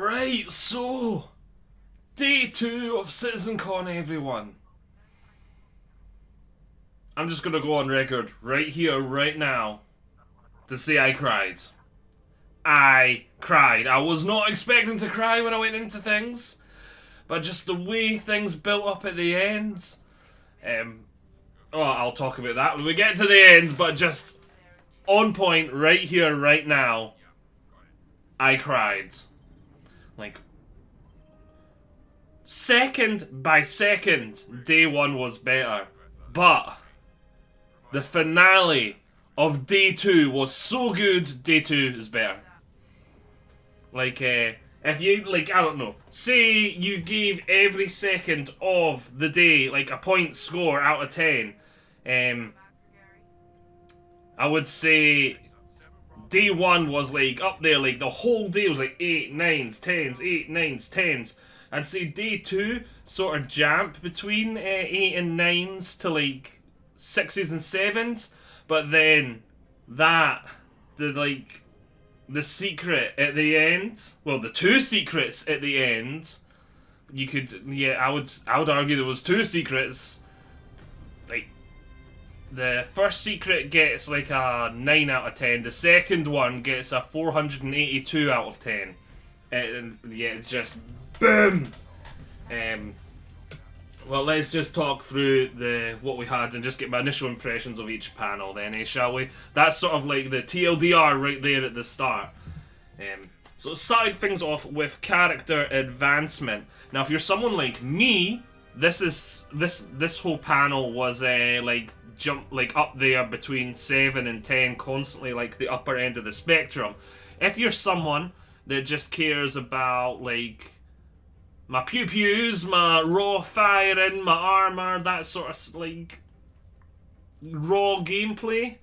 Right, so day 2 of Citizen Con, everyone. I'm just gonna go on record right here, right now, to say I cried. I cried. I was not expecting to cry when I went into things, but just the way things built up at the end. I'll talk about that when we get to the end, but just on point, right here, right now, I cried. Like, second by second, day 1 was better, but the finale of day 2 was so good, day 2 is better. Like, if you, like, I don't know, say you gave every second of the day, like, a point score out of 10, I would say day 1 was, like, up there, like, the whole day was, like, 8, 9s, 10s, 8, 9s, 10s. I'd say day 2 sort of jumped between 8 and 9s to, like, 6s and 7s, but then the secret at the end, well, the 2 secrets at the end, I would argue there was 2 secrets. Like, the first secret gets like a 9 out of 10, the second one gets a 482 out of 10. And yeah, it's just boom. Well, let's just talk through what we had and just get my initial impressions of each panel then, shall we? That's sort of like the TLDR right there at the start. So it started things off with character advancement. Now, if you're someone like me, this whole panel was up there between 7 and 10, constantly like the upper end of the spectrum. If you're someone that just cares about like my pew-pews, my raw firing, my armor, that sort of, like, raw gameplay,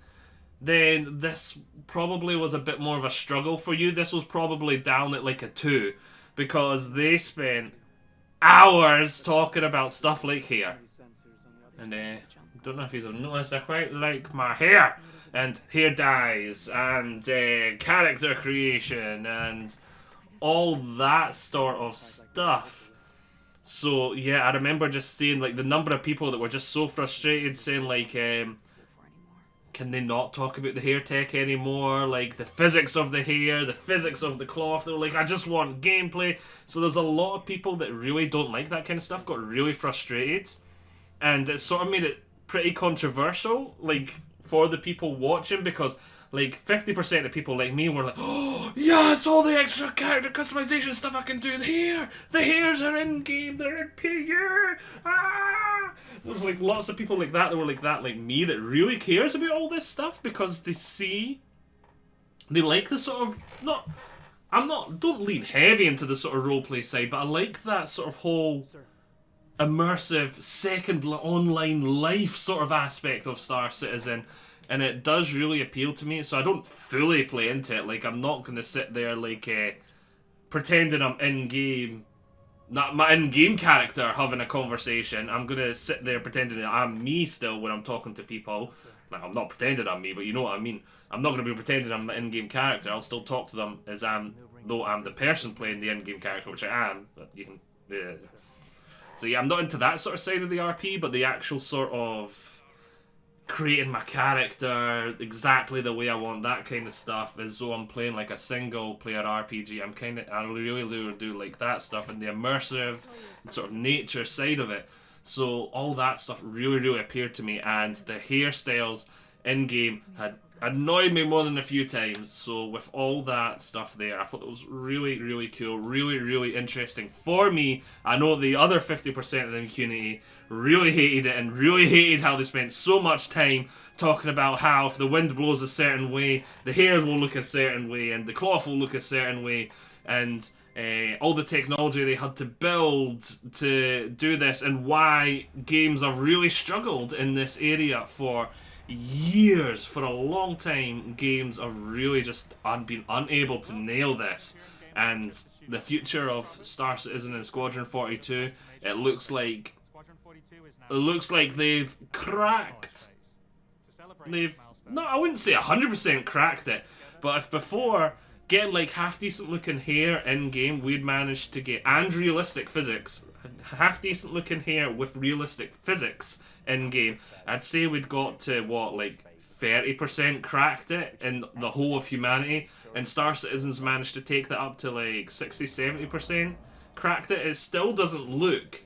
then this probably was a bit more of a struggle for you. This was probably down at, like, a 2, because they spent hours talking about stuff like hair. And, don't know if you've noticed, I quite like my hair, and hair dyes, and character creation, and all that sort of stuff. So yeah, I remember just seeing like the number of people that were just so frustrated, saying like, can they not talk about the hair tech anymore? Like the physics of the hair, the physics of the cloth. They were like, I just want gameplay. So there's a lot of people that really don't like that kind of stuff, got really frustrated, and it sort of made it pretty controversial, like for the people watching, because like 50% of people like me were like, oh yes, all the extra character customization stuff I can do here. The hairs are in game, they're in PU. Ah! There was like lots of people like that were like that, like me, that really cares about all this stuff because they like the sort of don't lean heavy into the sort of roleplay side, but I like that sort of whole immersive second online life sort of aspect of Star Citizen. And it does really appeal to me, so I don't fully play into it. Like, I'm not going to sit there, like, pretending I'm in-game, not my in-game character having a conversation. I'm going to sit there pretending that I'm me still when I'm talking to people. Like, I'm not pretending I'm me, but you know what I mean. I'm not going to be pretending I'm an in-game character. I'll still talk to them as though I'm the person playing the in-game character, which I am. But you can, So yeah, I'm not into that sort of side of the RP, but the actual sort of creating my character exactly the way I want, that kind of stuff, as though I'm playing like a single player RPG. I really do like that stuff, and the immersive and sort of nature side of it. So all that stuff really appeared to me, and the hairstyles in game had annoyed me more than a few times. So with all that stuff there, I thought it was really cool, really interesting for me. I know the other 50% of the community really hated it, and really hated how they spent so much time talking about how if the wind blows a certain way, the hairs will look a certain way, and the cloth will look a certain way, and all the technology they had to build to do this, and why games have really struggled in this area for years. For a long time, games have really just been unable to nail this, and the future of Star Citizen and Squadron 42, it looks like they've cracked. I wouldn't say 100% cracked it, but if before getting like half decent looking hair in game, we'd managed to get, and realistic physics, half decent looking hair with realistic physics in game. I'd say we'd got to what, like 30% cracked it in the whole of humanity, and Star Citizen's managed to take that up to like 60-70% cracked it. It still doesn't look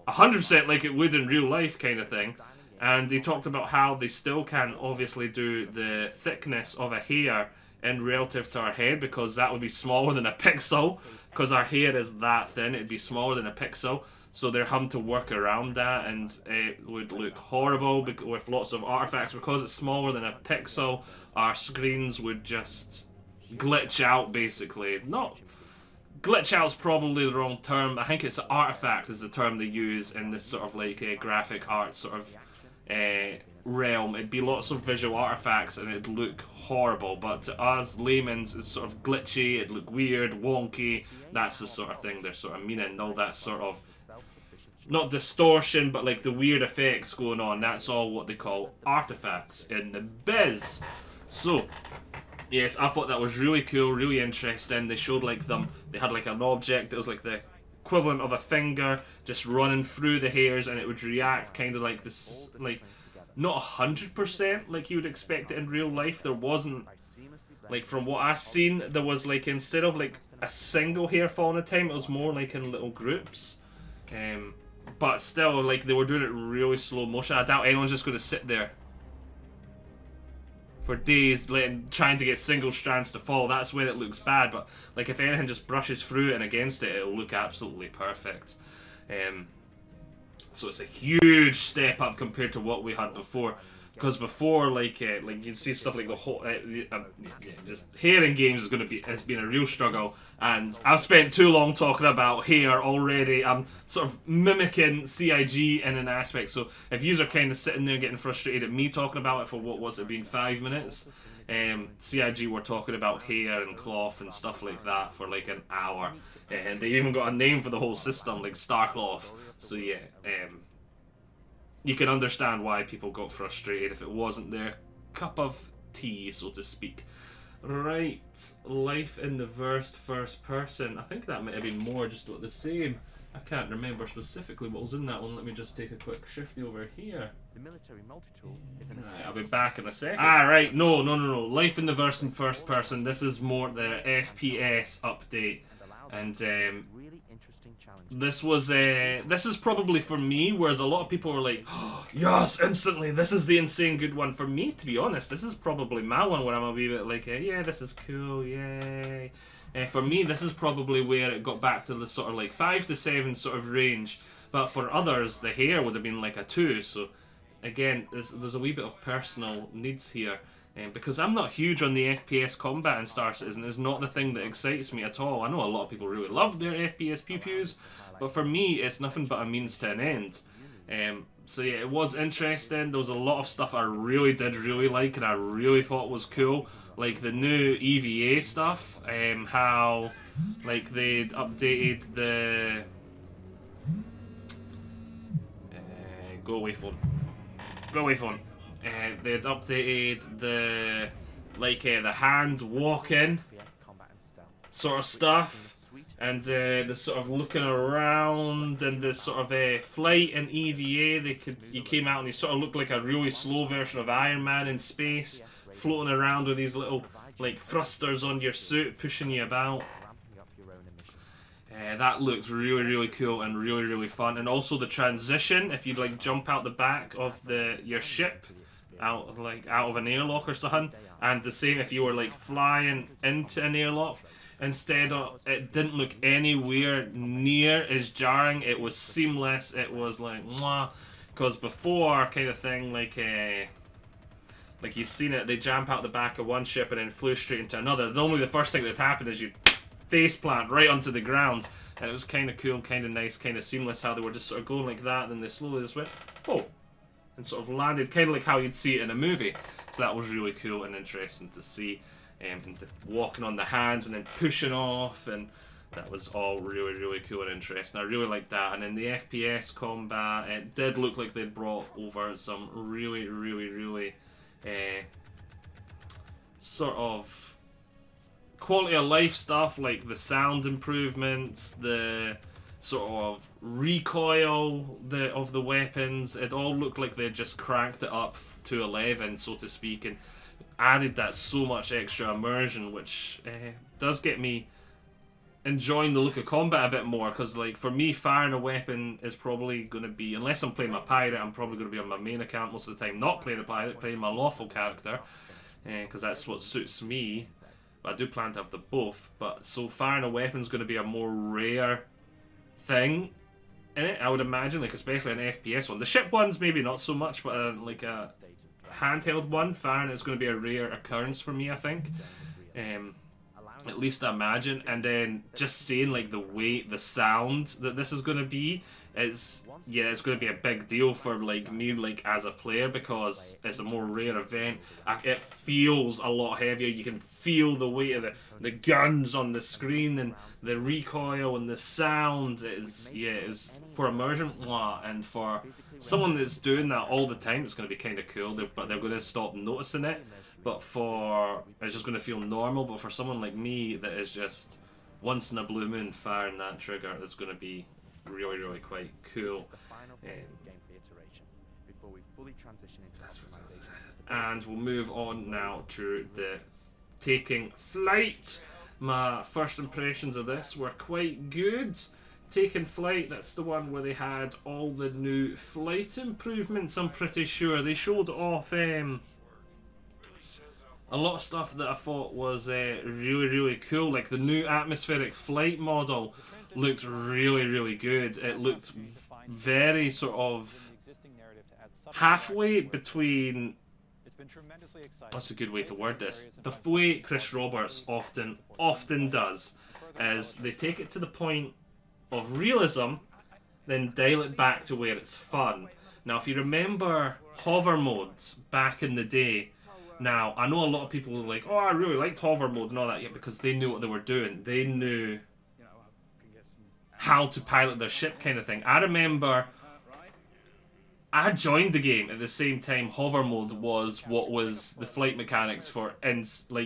100% like it would in real life, kind of thing. And they talked about how they still can obviously do the thickness of a hair in relative to our head, because that would be smaller than a pixel, because our hair is that thin, it'd be smaller than a pixel. So they're having to work around that, and it would look horrible with lots of artifacts. Because it's smaller than a pixel, our screens would just glitch out, basically. Not glitch out's probably the wrong term. I think it's artifact is the term they use in this sort of like a graphic art sort of realm. It'd be lots of visual artifacts and it'd look horrible, but to us laymen's it's sort of glitchy, it'd look weird, wonky. That's the sort of thing they're sort of meaning. All that sort of, not distortion, but like the weird effects going on, that's all what they call artifacts in the biz. So yes, I thought that was really cool, really interesting. They showed like they had like an object that was like the equivalent of a finger just running through the hairs, and it would react kind of like this, like not 100% like you would expect it in real life. There wasn't, like from what I've seen, there was like, instead of like a single hair fall at a time, it was more like in little groups. But still, like they were doing it really slow motion. I doubt anyone's just going to sit there for days trying to get single strands to fall. That's when it looks bad, but like if anything just brushes through it and against it, it'll look absolutely perfect. So it's a huge step up compared to what we had before. Because before, like you'd see stuff like the whole, just hair in games has been a real struggle. And I've spent too long talking about hair already. I'm sort of mimicking CIG in an aspect. So if yous are kind of sitting there getting frustrated at me talking about it for what was it been 5 minutes, CIG were talking about hair and cloth and stuff like that for like an hour, and they even got a name for the whole system, like Starcloth. So yeah. You can understand why people got frustrated if it wasn't their cup of tea, so to speak. Right, life in the first person. I think that might have been more just about the same. I can't remember specifically what was in that one. Let me just take a quick shifty over here. The military multi-tool is an I'll be back in a second. Right, no. Life in the first person. This is more the FPS update. And this is probably for me, whereas a lot of people were like, oh, yes, instantly, this is the insane good one. For me, to be honest, this is probably my one where I'm a wee bit like, yeah, this is cool, yay. For me, this is probably where it got back to the sort of like 5 to 7 sort of range. But for others, the hair would have been like a 2. So again, there's a wee bit of personal needs here. Because I'm not huge on the FPS combat in Star Citizen. It's not the thing that excites me at all. I know a lot of people really love their FPS pew-pews, but for me, it's nothing but a means to an end. So yeah, it was interesting. There was a lot of stuff I really did like, and I really thought was cool. Like the new EVA stuff, how like they'd updated the... Go away phone. They'd updated the the hand walking sort of stuff, and the sort of looking around, and the sort of flight in EVA. You came out and you sort of looked like a really slow version of Iron Man in space, floating around with these little like thrusters on your suit pushing you about. That looked really cool and really fun. And also the transition, if you'd like jump out the back of your ship, out of an airlock or something, and the same if you were like flying into an airlock, instead of, it didn't look anywhere near as jarring. It was seamless. It was like mwah, because before kind of thing, like you've seen it, they jump out the back of one ship and then flew straight into another. Normally the first thing that happened is you face plant right onto the ground, and it was kind of cool, kind of nice, kind of seamless how they were just sort of going like that, and then they slowly just went, oh, and sort of landed, kind of like how you'd see it in a movie. So that was really cool and interesting to see, and walking on the hands and then pushing off, and that was all really cool and interesting. I really liked that. And in the FPS combat, it did look like they'd brought over some really sort of quality of life stuff like the sound improvements, the sort of recoil of the weapons, it all looked like they just cranked it up to 11, so to speak, and added that so much extra immersion, which does get me enjoying the look of combat a bit more, because like for me, firing a weapon is probably going to be, unless I'm playing my pirate, I'm probably going to be on my main account most of the time, not playing a pirate, playing my lawful character, because that's what suits me. But I do plan to have the both. But so firing a weapon is going to be a more rare thing in it, I would imagine, like especially an FPS one. The ship ones maybe not so much, but like a handheld one, firing is going to be a rare occurrence for me, I think. At least I imagine. And then just seeing like the weight, the sound that this is going to be, it's going to be a big deal for like me, like as a player, because it's a more rare event. It feels a lot heavier. You can feel the weight of the guns on the screen and the recoil and the sound. Is for immersion, and for someone that's doing that all the time, it's going to be kind of cool. But they're going to stop noticing it. But it's just going to feel normal. But for someone like me that is just once in a blue moon firing that trigger, it's going to be really, really quite cool. And we'll move on now to the taking flight. My first impressions of this were quite good. Taking flight, that's the one where they had all the new flight improvements, I'm pretty sure. They showed off a lot of stuff that I thought was really, really cool. Like the new atmospheric flight model looked really, really good. It looked very sort of halfway between, what's a good way to word this? The way Chris Roberts often does is they take it to the point of realism, then dial it back to where it's fun. Now, if you remember hover modes back in the day, now, I know a lot of people were like, oh, I really liked hover mode and all that, because they knew what they were doing. They knew how to pilot their ship kind of thing. I remember I joined the game at the same time hover mode was what was the flight mechanics for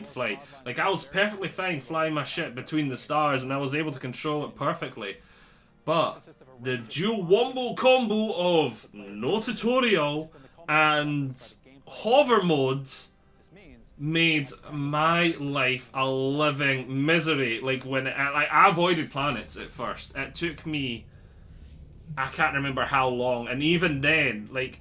flight. Like, I was perfectly fine flying my ship between the stars and I was able to control it perfectly. But the dual wombo combo of no tutorial and hover modes made my life a living misery. Like I avoided planets at first. It took me, I can't remember how long, and even then, like,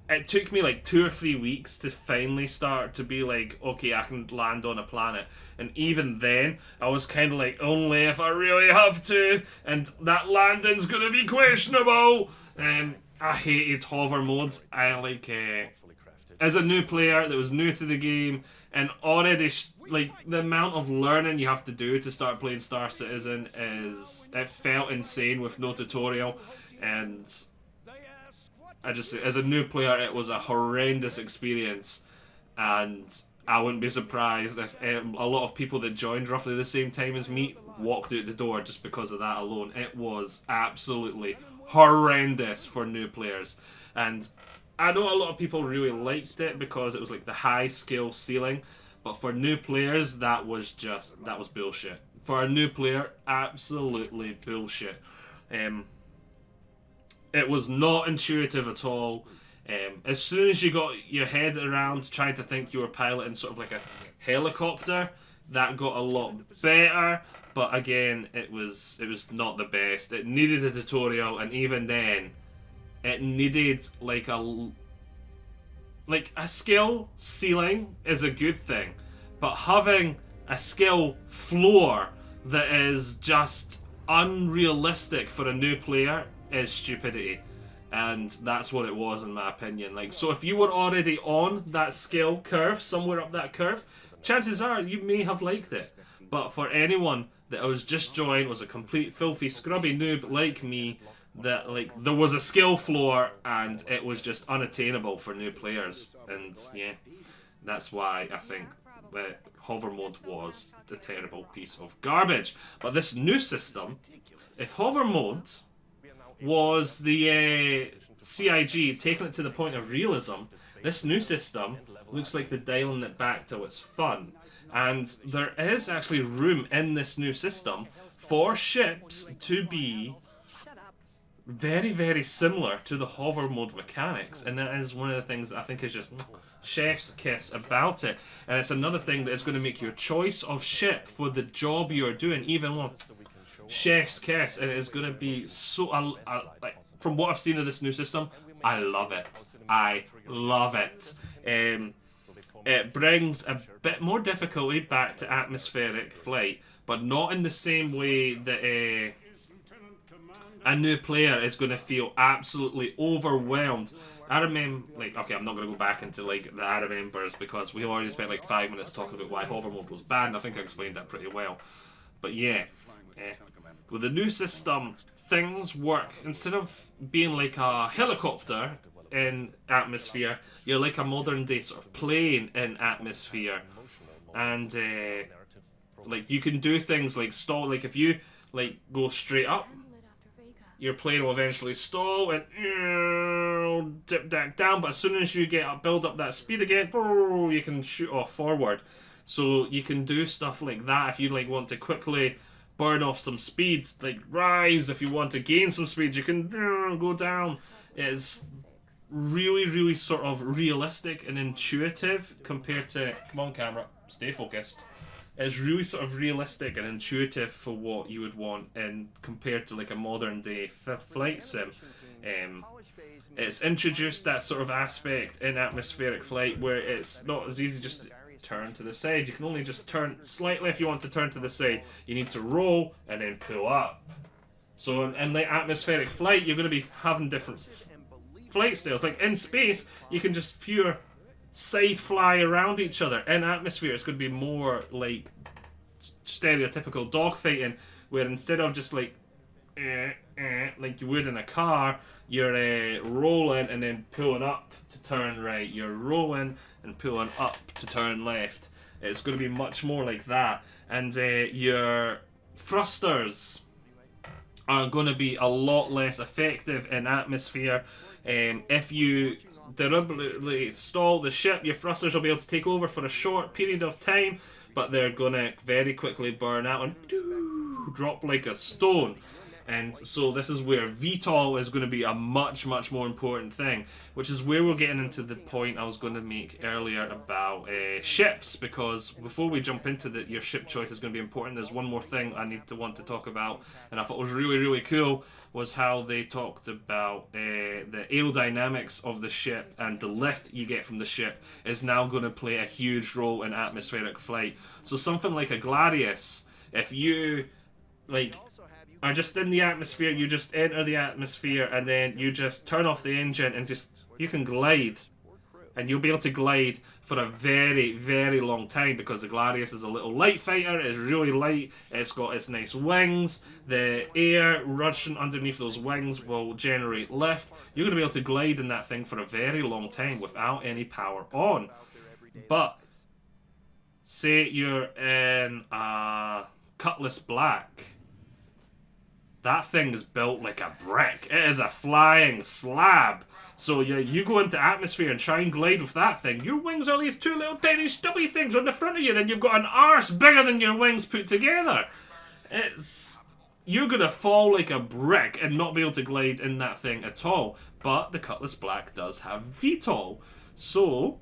it took me like 2 or 3 weeks to finally start to be like, okay, I can land on a planet. And even then, I was kind of like, only if I really have to, and that landing's gonna be questionable. I hated hover mode. I like as a new player that was new to the game, and already like the amount of learning you have to do to start playing Star Citizen it felt insane with no tutorial, and I just, as a new player, it was a horrendous experience, and I wouldn't be surprised if a lot of people that joined roughly the same time as me walked out the door just because of that alone. It was absolutely horrendous for new players, and I know a lot of people really liked it because it was like the high skill ceiling, but for new players, that was bullshit. For a new player, absolutely bullshit. It was not intuitive at all. As soon as you got your head around trying to think you were piloting sort of like a helicopter, that got a lot better, but again, it was not the best. It needed a tutorial, and even then, it needed like a skill ceiling is a good thing, but having a skill floor that is just unrealistic for a new player is stupidity, and that's what it was in my opinion. Like, so if you were already on that skill curve, somewhere up that curve, chances are you may have liked it. But for anyone that was just joined, was a complete filthy scrubby noob like me, that like there was a skill floor and it was just unattainable for new players, and yeah, that's why I think that hover mode was a terrible piece of garbage. But this new system, if hover mode was the CIG taking it to the point of realism, this new system looks like they're dialing it back to its fun. And there is actually room in this new system for ships to be very, very similar to the hover mode mechanics, and that is one of the things that I think is just chef's kiss about it. And it's another thing that is going to make your choice of ship for the job you are doing even more chef's kiss. And it is going to be so like, from what I've seen of this new system, I love it. I love it. It brings a bit more difficulty back to atmospheric flight, but not in the same way that a new player is going to feel absolutely overwhelmed. I remember, like, okay, I'm not going to go back into, like, the I remembers because we already spent, like, 5 minutes talking about why hover mode was bad, and I think I explained that pretty well. But yeah, with the new system, things work. Instead of being like a helicopter in atmosphere, you're like a modern day sort of plane in atmosphere. And, like, you can do things like stall, like, if you, like, go straight up, your plane will eventually stall and dip back down, but as soon as you build up that speed again, you can shoot off forward. So you can do stuff like that if you like want to quickly burn off some speed, like rise. If you want to gain some speed, you can go down. It's really, really sort of realistic and intuitive compared to, come on camera, stay focused. It's really sort of realistic and intuitive for what you would want, and compared to like a modern day flight sim. It's introduced that sort of aspect in atmospheric flight where it's not as easy just to turn to the side. You can only just turn slightly if you want to turn to the side. You need to roll and then pull up. So in like atmospheric flight, you're going to be having different flight styles. Like in space, you can just pure side fly around each other. In atmosphere, it's going to be more like stereotypical dogfighting, where instead of just like like you would in a car, you're rolling and then pulling up to turn right. You're rolling and pulling up to turn left. It's going to be much more like that. And your thrusters are going to be a lot less effective in atmosphere. If you deliberately stall the ship, your thrusters will be able to take over for a short period of time, but they're going to very quickly burn out and drop like a stone. And so this is where VTOL is going to be a much, much more important thing, which is where we're getting into the point I was going to make earlier about ships, because before we jump into your ship choice is going to be important, there's one more thing I want to talk about, and I thought was really, really cool, was how they talked about the aerodynamics of the ship, and the lift you get from the ship is now going to play a huge role in atmospheric flight. So something like a Gladius, if you like are just in the atmosphere, you just enter the atmosphere and then you just turn off the engine and you can glide. And you'll be able to glide for a very, very long time, because the Gladius is a little light fighter. It's really light. It's got its nice wings. The air rushing underneath those wings will generate lift. You're going to be able to glide in that thing for a very long time without any power on. But say you're in a Cutlass Black. That thing is built like a brick. It is a flying slab. So you go into atmosphere and try and glide with that thing. Your wings are these two little tiny stubby things on the front of you. Then you've got an arse bigger than your wings put together. You're going to fall like a brick and not be able to glide in that thing at all. But the Cutlass Black does have VTOL. So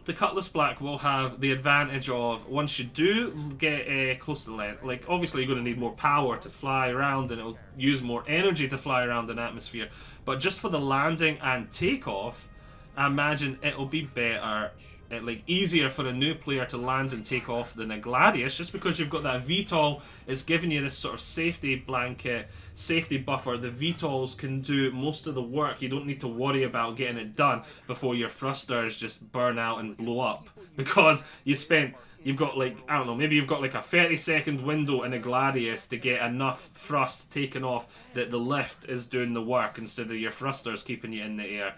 the Cutlass Black will have the advantage of, once you do get close to the land, like obviously you're going to need more power to fly around, and it'll use more energy to fly around in atmosphere, but just for the landing and takeoff, I imagine it'll be better, like easier for a new player to land and take off than a Gladius, just because you've got that VTOL. It's giving you this sort of safety blanket, safety buffer. The VTOLs can do most of the work. You don't need to worry about getting it done before your thrusters just burn out and blow up, because you've got like, I don't know, maybe you've got like a 30-second window in a Gladius to get enough thrust taken off that the lift is doing the work instead of your thrusters keeping you in the air.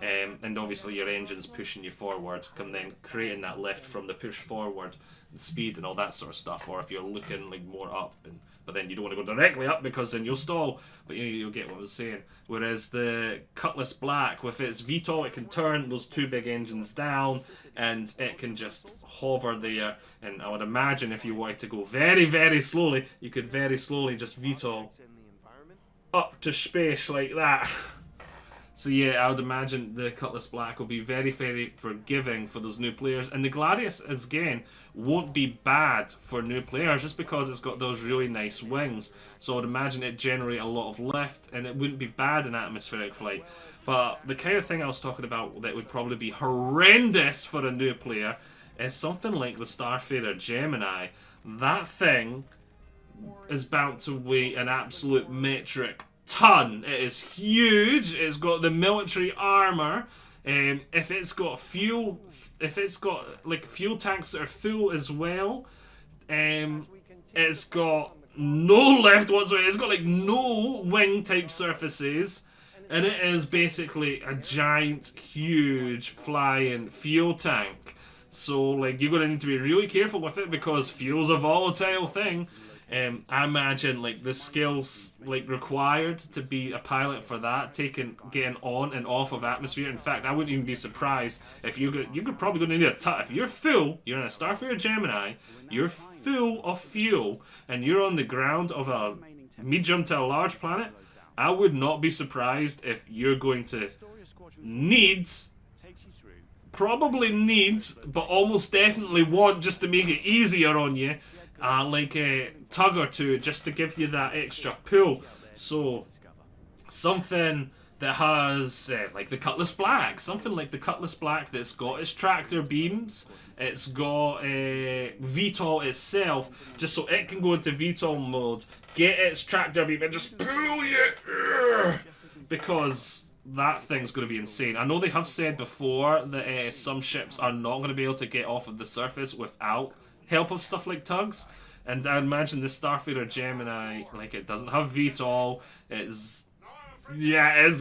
and obviously your engine's pushing you forward, and then creating that lift from the push forward, the speed and all that sort of stuff. Or if you're looking like more up, but then you don't want to go directly up because then you'll stall. But you'll get what I was saying. Whereas the Cutlass Black, with its VTOL, it can turn those two big engines down, and it can just hover there. And I would imagine if you wanted to go very, very slowly, you could very slowly just VTOL up to space like that. So yeah, I would imagine the Cutlass Black will be very, very forgiving for those new players. And the Gladius, again, won't be bad for new players just because it's got those really nice wings. So I would imagine it generate a lot of lift, and it wouldn't be bad in atmospheric flight. But the kind of thing I was talking about that would probably be horrendous for a new player is something like the Starfarer Gemini. That thing is bound to weigh an absolute metric ton. It is huge. It's got the military armor. If it's got fuel like fuel tanks that are full as well, it's got no lift whatsoever. It's got like no wing type surfaces, and it is basically a giant, huge flying fuel tank. So like you're gonna need to be really careful with it because fuel's a volatile thing. I imagine like the skills like required to be a pilot for that, getting on and off of atmosphere. In fact, I wouldn't even be surprised if you're probably going to need if you're full, you're in a Starfarer Gemini, you're full of fuel, and you're on the ground of a medium to a large planet. I would not be surprised if you're going to but almost definitely want, just to make it easier on you, like a tug or two just to give you that extra pull. So something that has like the Cutlass Black, that's got its tractor beams, it's got VTOL itself, just so it can go into VTOL mode, get its tractor beam and just pull you, because that thing's going to be insane. I know they have said before that some ships are not going to be able to get off of the surface without help of stuff like tugs, and I imagine the Starfarer Gemini, like, it doesn't have VTOL, it's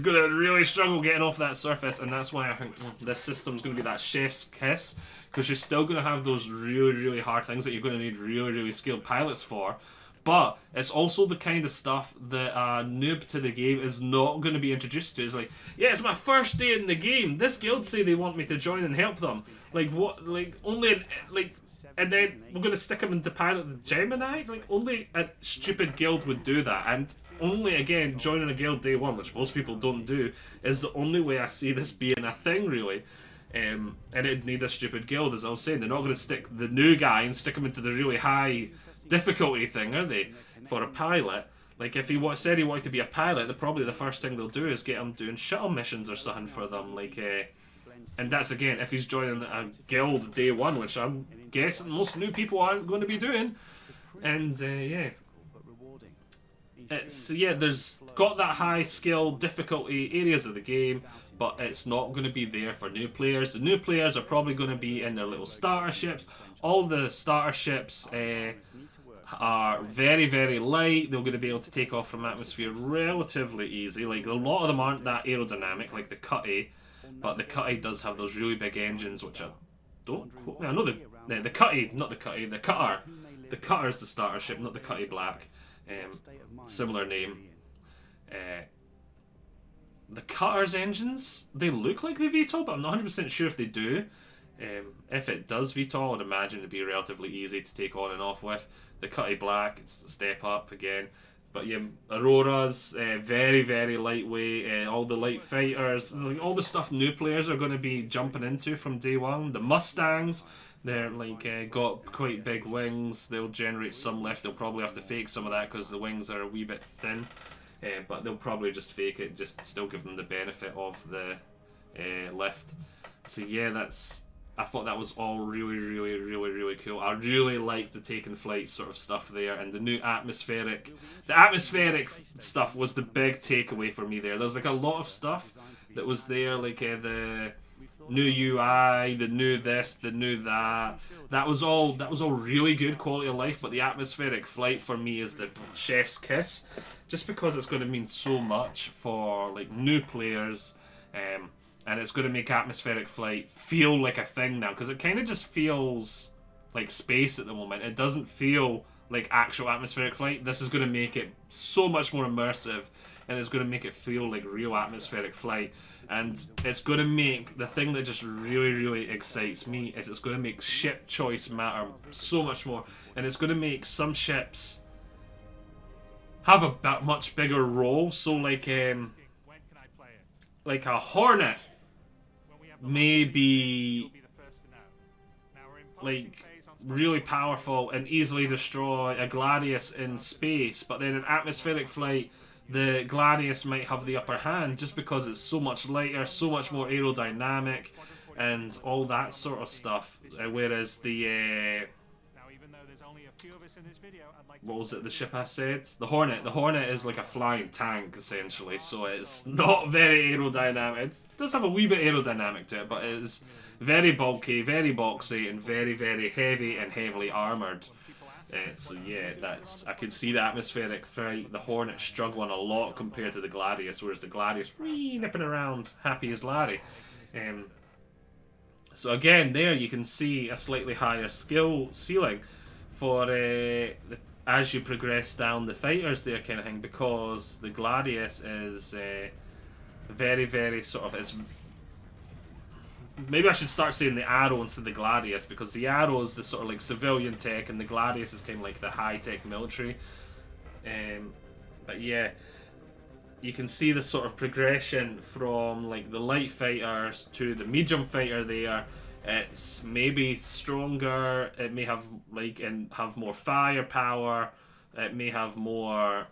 gonna really struggle getting off that surface, and that's why I think this system's gonna be that chef's kiss, because you're still gonna have those really, really hard things that you're gonna need really, really skilled pilots for. But it's also the kind of stuff that a noob to the game is not going to be introduced to. It's like, yeah, it's my first day in the game. This guild say they want me to join and help them. Like, what? Like, only, like, and then we're going to stick him into pilot the Gemini? Like, only a stupid guild would do that. And only, again, joining a guild day one, which most people don't do, is the only way I see this being a thing, really. And it'd need a stupid guild, as I was saying. They're not going to stick the new guy and stick him into the really high difficulty thing, are they? For a pilot. Like, if he said he wanted to be a pilot, probably the first thing they'll do is get him doing shuttle missions or something for them. Like, and that's, again, if he's joining a guild day one, which I'm guessing most new people aren't going to be doing. And, there's got that high skill difficulty areas of the game, but it's not going to be there for new players. The new players are probably going to be in their little starter ships. All the starter ships are very, very light. They're going to be able to take off from atmosphere relatively easy. Like, a lot of them aren't that aerodynamic, like the Cutty, but the Cutty does have those really big engines, which don't quote me. I know the Cutty, not the Cutty, the Cutter. The Cutter is the starter ship, not the Cutty Black. Similar name. The Cutter's engines, they look like they VTOL, but I'm not 100% sure if they do. If it does VTOL, I would imagine it'd be relatively easy to take on and off with. The Cutty Black, it's a step up again. But yeah, Aurora's very, very lightweight. All the light fighters, like all the stuff new players are going to be jumping into from day one. The Mustangs, they're like got quite big wings. They'll generate some lift. They'll probably have to fake some of that because the wings are a wee bit thin. But they'll probably just fake it, just still give them the benefit of the lift. So yeah, I thought that was all really, really, really, really cool. I really liked the taking flight sort of stuff there, and the new atmospheric stuff was the big takeaway for me there. There's like a lot of stuff that was there, like the new UI, the new this, the new that. That was all really good quality of life, but the atmospheric flight for me is the chef's kiss, just because it's going to mean so much for like new players. and it's going to make atmospheric flight feel like a thing now, because it kind of just feels like space at the moment. It doesn't feel like actual atmospheric flight. This is going to make it so much more immersive, and it's going to make it feel like real atmospheric flight. And it's going to make, the thing that just really, really excites me is it's going to make ship choice matter so much more. And it's going to make some ships have a much bigger role. So like a Hornet may be like really powerful and easily destroy a Gladius in space, but then in atmospheric flight the Gladius might have the upper hand just because it's so much lighter, so much more aerodynamic, and all that sort of stuff. Whereas the what was it the ship I said? The Hornet is like a flying tank essentially, so it's not very aerodynamic. It does have a wee bit aerodynamic to it, but it is very bulky, very boxy, and very, very heavy and heavily armoured. So yeah, I could see the atmospheric flight, the Hornet struggling a lot compared to the Gladius, whereas the Gladius nipping around happy as Larry. So again, there you can see a slightly higher skill ceiling for as you progress down the fighters there, kind of thing, because the Gladius is very, very sort of, it's, maybe I should start saying the Arrow instead of the Gladius, because the Arrow is the sort of like civilian tech and the Gladius is kind of like the high-tech military. But yeah, you can see the sort of progression from like the light fighters to the medium fighter there. It's maybe stronger, it may have like and have more firepower, it may have more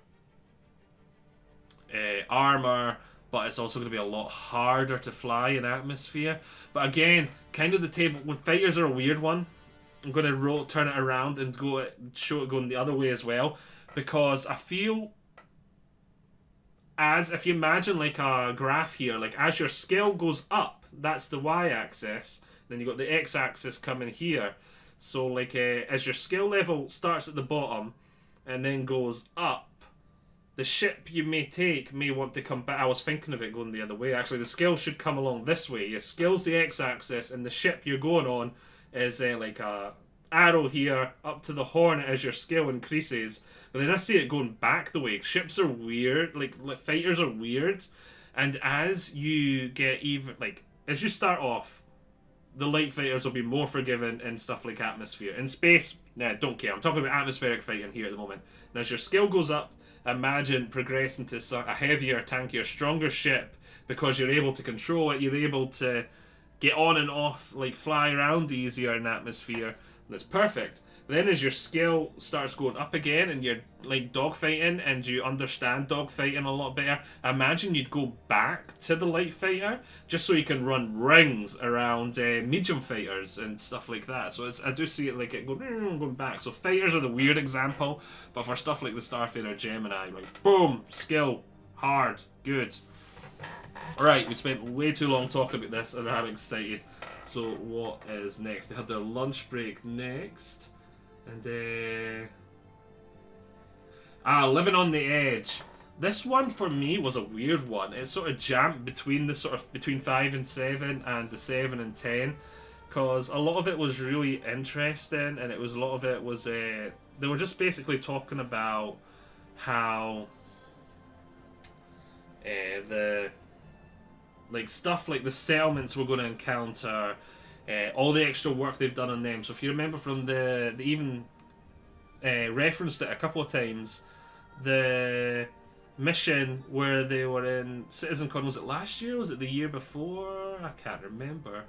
armor, but it's also going to be a lot harder to fly in atmosphere. But again, kind of the table, when fighters are a weird one, I'm going to turn it around and show it going the other way as well, because I feel, as if you imagine like a graph here, like as your skill goes up, that's the y-axis, then you got the x-axis coming here. So like as your skill level starts at the bottom and then goes up, the ship you may take may want to come back. I was thinking of it going the other way. Actually, the skill should come along this way. Your skill's the x-axis, and the ship you're going on is like a arrow here up to the Hornet as your skill increases. But then I see it going back the way. Ships are weird. Like fighters are weird. And as you get even, like, as you start off, the light fighters will be more forgiving in stuff like atmosphere. In space, nah, don't care. I'm talking about atmospheric fighting here at the moment. And as your skill goes up, imagine progressing to a heavier, tankier, stronger ship, because you're able to control it, you're able to get on and off, like fly around easier in atmosphere. That's perfect. Then as your skill starts going up again and you're like dogfighting and you understand dogfighting a lot better, imagine you'd go back to the light fighter just so you can run rings around medium fighters and stuff like that. So I do see it like it going back. So fighters are the weird example, but for stuff like the Starfighter Gemini, like boom, skill, hard, good. Alright, we spent way too long talking about this and I'm excited. So what is next? They had their lunch break next. And Living on the Edge. This one for me was a weird one. It sort of jammed between the sort of between 5 and 7 and the 7 and 10, because a lot of it was really interesting, and a lot of it was they were just basically talking about how the like stuff like the settlements we're going to encounter. All the extra work they've done on them. So if you remember from they even referenced it a couple of times, the mission where they were in Citizen Con, was it last year? Was it the year before? I can't remember.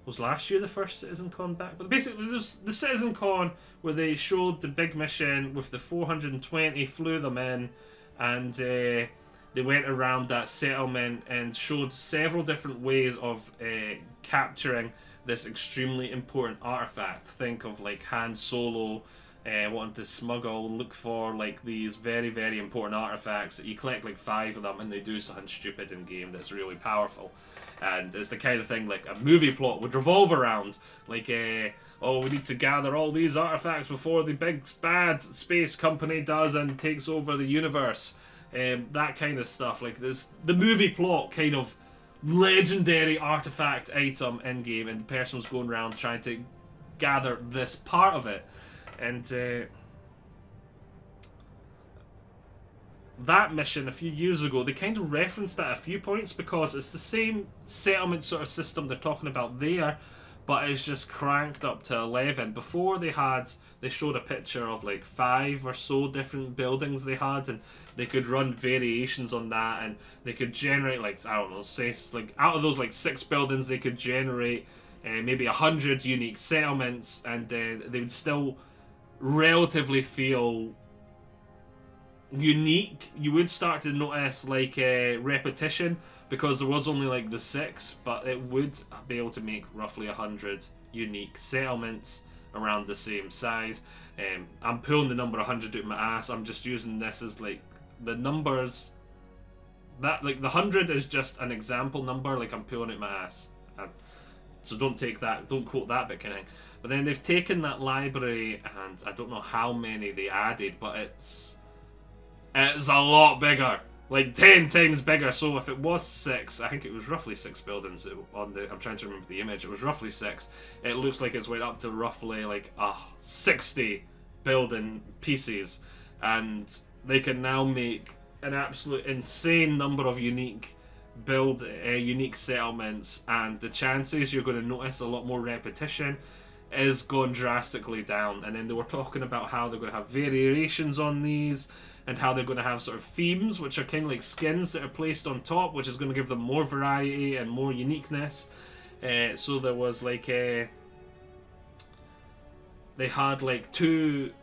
Was last year the first Citizen Con back? But basically there's the Citizen Con where they showed the big mission with the 420, flew them in, and they went around that settlement and showed several different ways of capturing this extremely important artifact. Think of like Han Solo wanting to smuggle and look for like these very, very important artifacts that you collect like 5 of them and they do something stupid in game that's really powerful. And it's the kind of thing like a movie plot would revolve around. Like, oh, we need to gather all these artifacts before the big bad space company does and takes over the universe. That kind of stuff. Like this, the movie plot kind of legendary artifact item in game, and the person was going around trying to gather this part of it, and that mission a few years ago, they kind of referenced that a few points because it's the same settlement sort of system they're talking about there, but it's just cranked up to 11. Before they showed a picture of like 5 or so different buildings they had, and they could run variations on that, and they could generate like, I don't know, say like out of those like 6 buildings they could generate maybe 100 unique settlements, and they would still relatively feel unique. You would start to notice like repetition because there was only like the 6, but it would be able to make roughly 100 unique settlements around the same size. I'm pulling the number 100 out of my ass. I'm just using this as like the numbers that like the 100 is just an example number, like I'm pulling it my ass. So don't take that, don't quote that bit kind of thing. But then they've taken that library, and I don't know how many they added, but it's a lot bigger, like 10 times bigger. So if it was 6, I think it was roughly 6 buildings on the, I'm trying to remember the image, it was roughly 6. It looks like it's went up to roughly like 60 building pieces, and they can now make an absolute insane number of unique unique settlements, and the chances you're going to notice a lot more repetition is going drastically down. And then they were talking about how they're going to have variations on these, and how they're going to have sort of themes, which are kind of like skins that are placed on top, which is going to give them more variety and more uniqueness. So there was like they had like 2.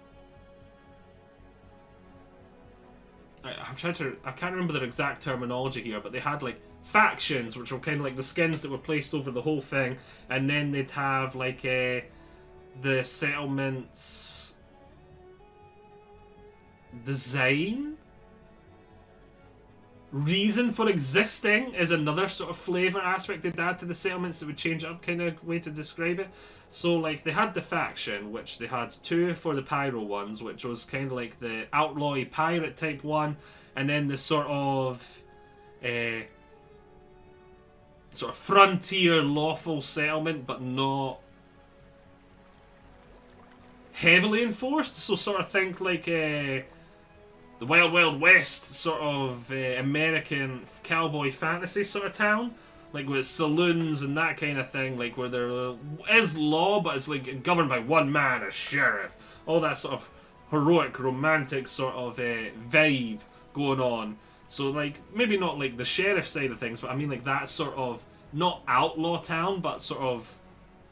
I can't remember the exact terminology here, but they had like factions, which were kind of like the skins that were placed over the whole thing, and then they'd have like the settlements design. Reason for existing is another sort of flavour aspect they'd add to the settlements that would change up kind of way to describe it. So like they had the faction, which they had 2 for the pyro ones, which was kind of like the outlawy pirate type one, and then the sort of frontier lawful settlement, but not heavily enforced. So sort of think like the Wild Wild West sort of American cowboy fantasy sort of town, like with saloons and that kind of thing, like where there is law, but it's like governed by one man, a sheriff. All that sort of heroic, romantic sort of vibe going on. So like maybe not like the sheriff side of things, but I mean like that sort of not outlaw town, but sort of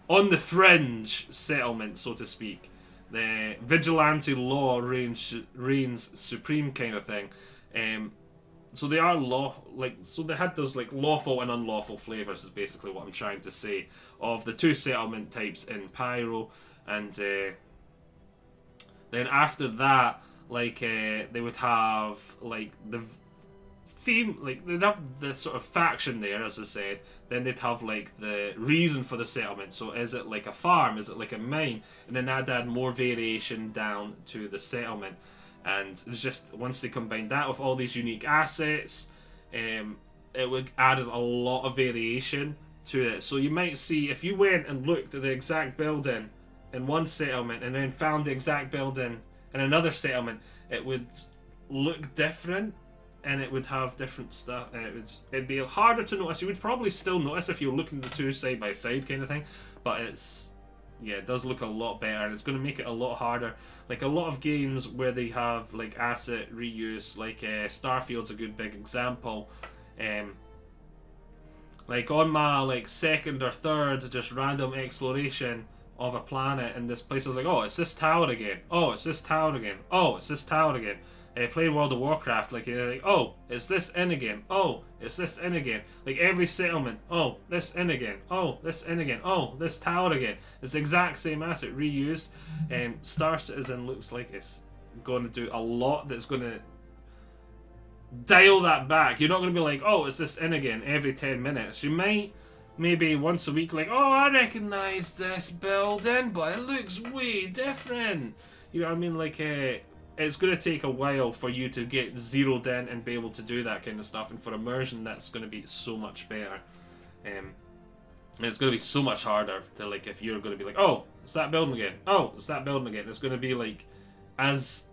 on the fringe settlement, so to speak. The vigilante law reigns supreme kind of thing. So they are so they had those like lawful and unlawful flavors is basically what I'm trying to say of the 2 settlement types in Pyro. And then after that, like they would have like the theme, like they'd have the sort of faction there, as I said. Then they'd have like the reason for the settlement. So is it like a farm? Is it like a mine? And then that'd add more variation down to the settlement. And it's just once they combined that with all these unique assets, it would add a lot of variation to it. So you might see if you went and looked at the exact building in one settlement and then found the exact building in another settlement, it would look different. And it would have different stuff, and it'd be harder to notice. You would probably still notice if you were looking at the 2 side by side kind of thing, but it does look a lot better, and it's going to make it a lot harder. Like a lot of games where they have like asset reuse, like Starfield's a good big example. Like on my like 2nd or 3rd just random exploration of a planet in this place, I was like, oh, it's this tower again. Oh, it's this tower again. Oh, it's this tower again. Playing World of Warcraft, like oh, it's this inn again. Oh, it's this inn again. Like every settlement, oh, this inn again. Oh, this inn again. Oh, this tower again. It's the exact same asset reused. Star Citizen looks like it's going to do a lot that's going to dial that back. You're not going to be like, oh, it's this inn again every 10 minutes. You might maybe once a week like, oh, I recognise this building, but it looks way different. You know what I mean? Like it's going to take a while for you to get zeroed in and be able to do that kind of stuff, and for immersion that's going to be so much better. And it's going to be so much harder to, like, if you're going to be like, oh, it's that building again. Oh, it's that building again. It's going to be, like, as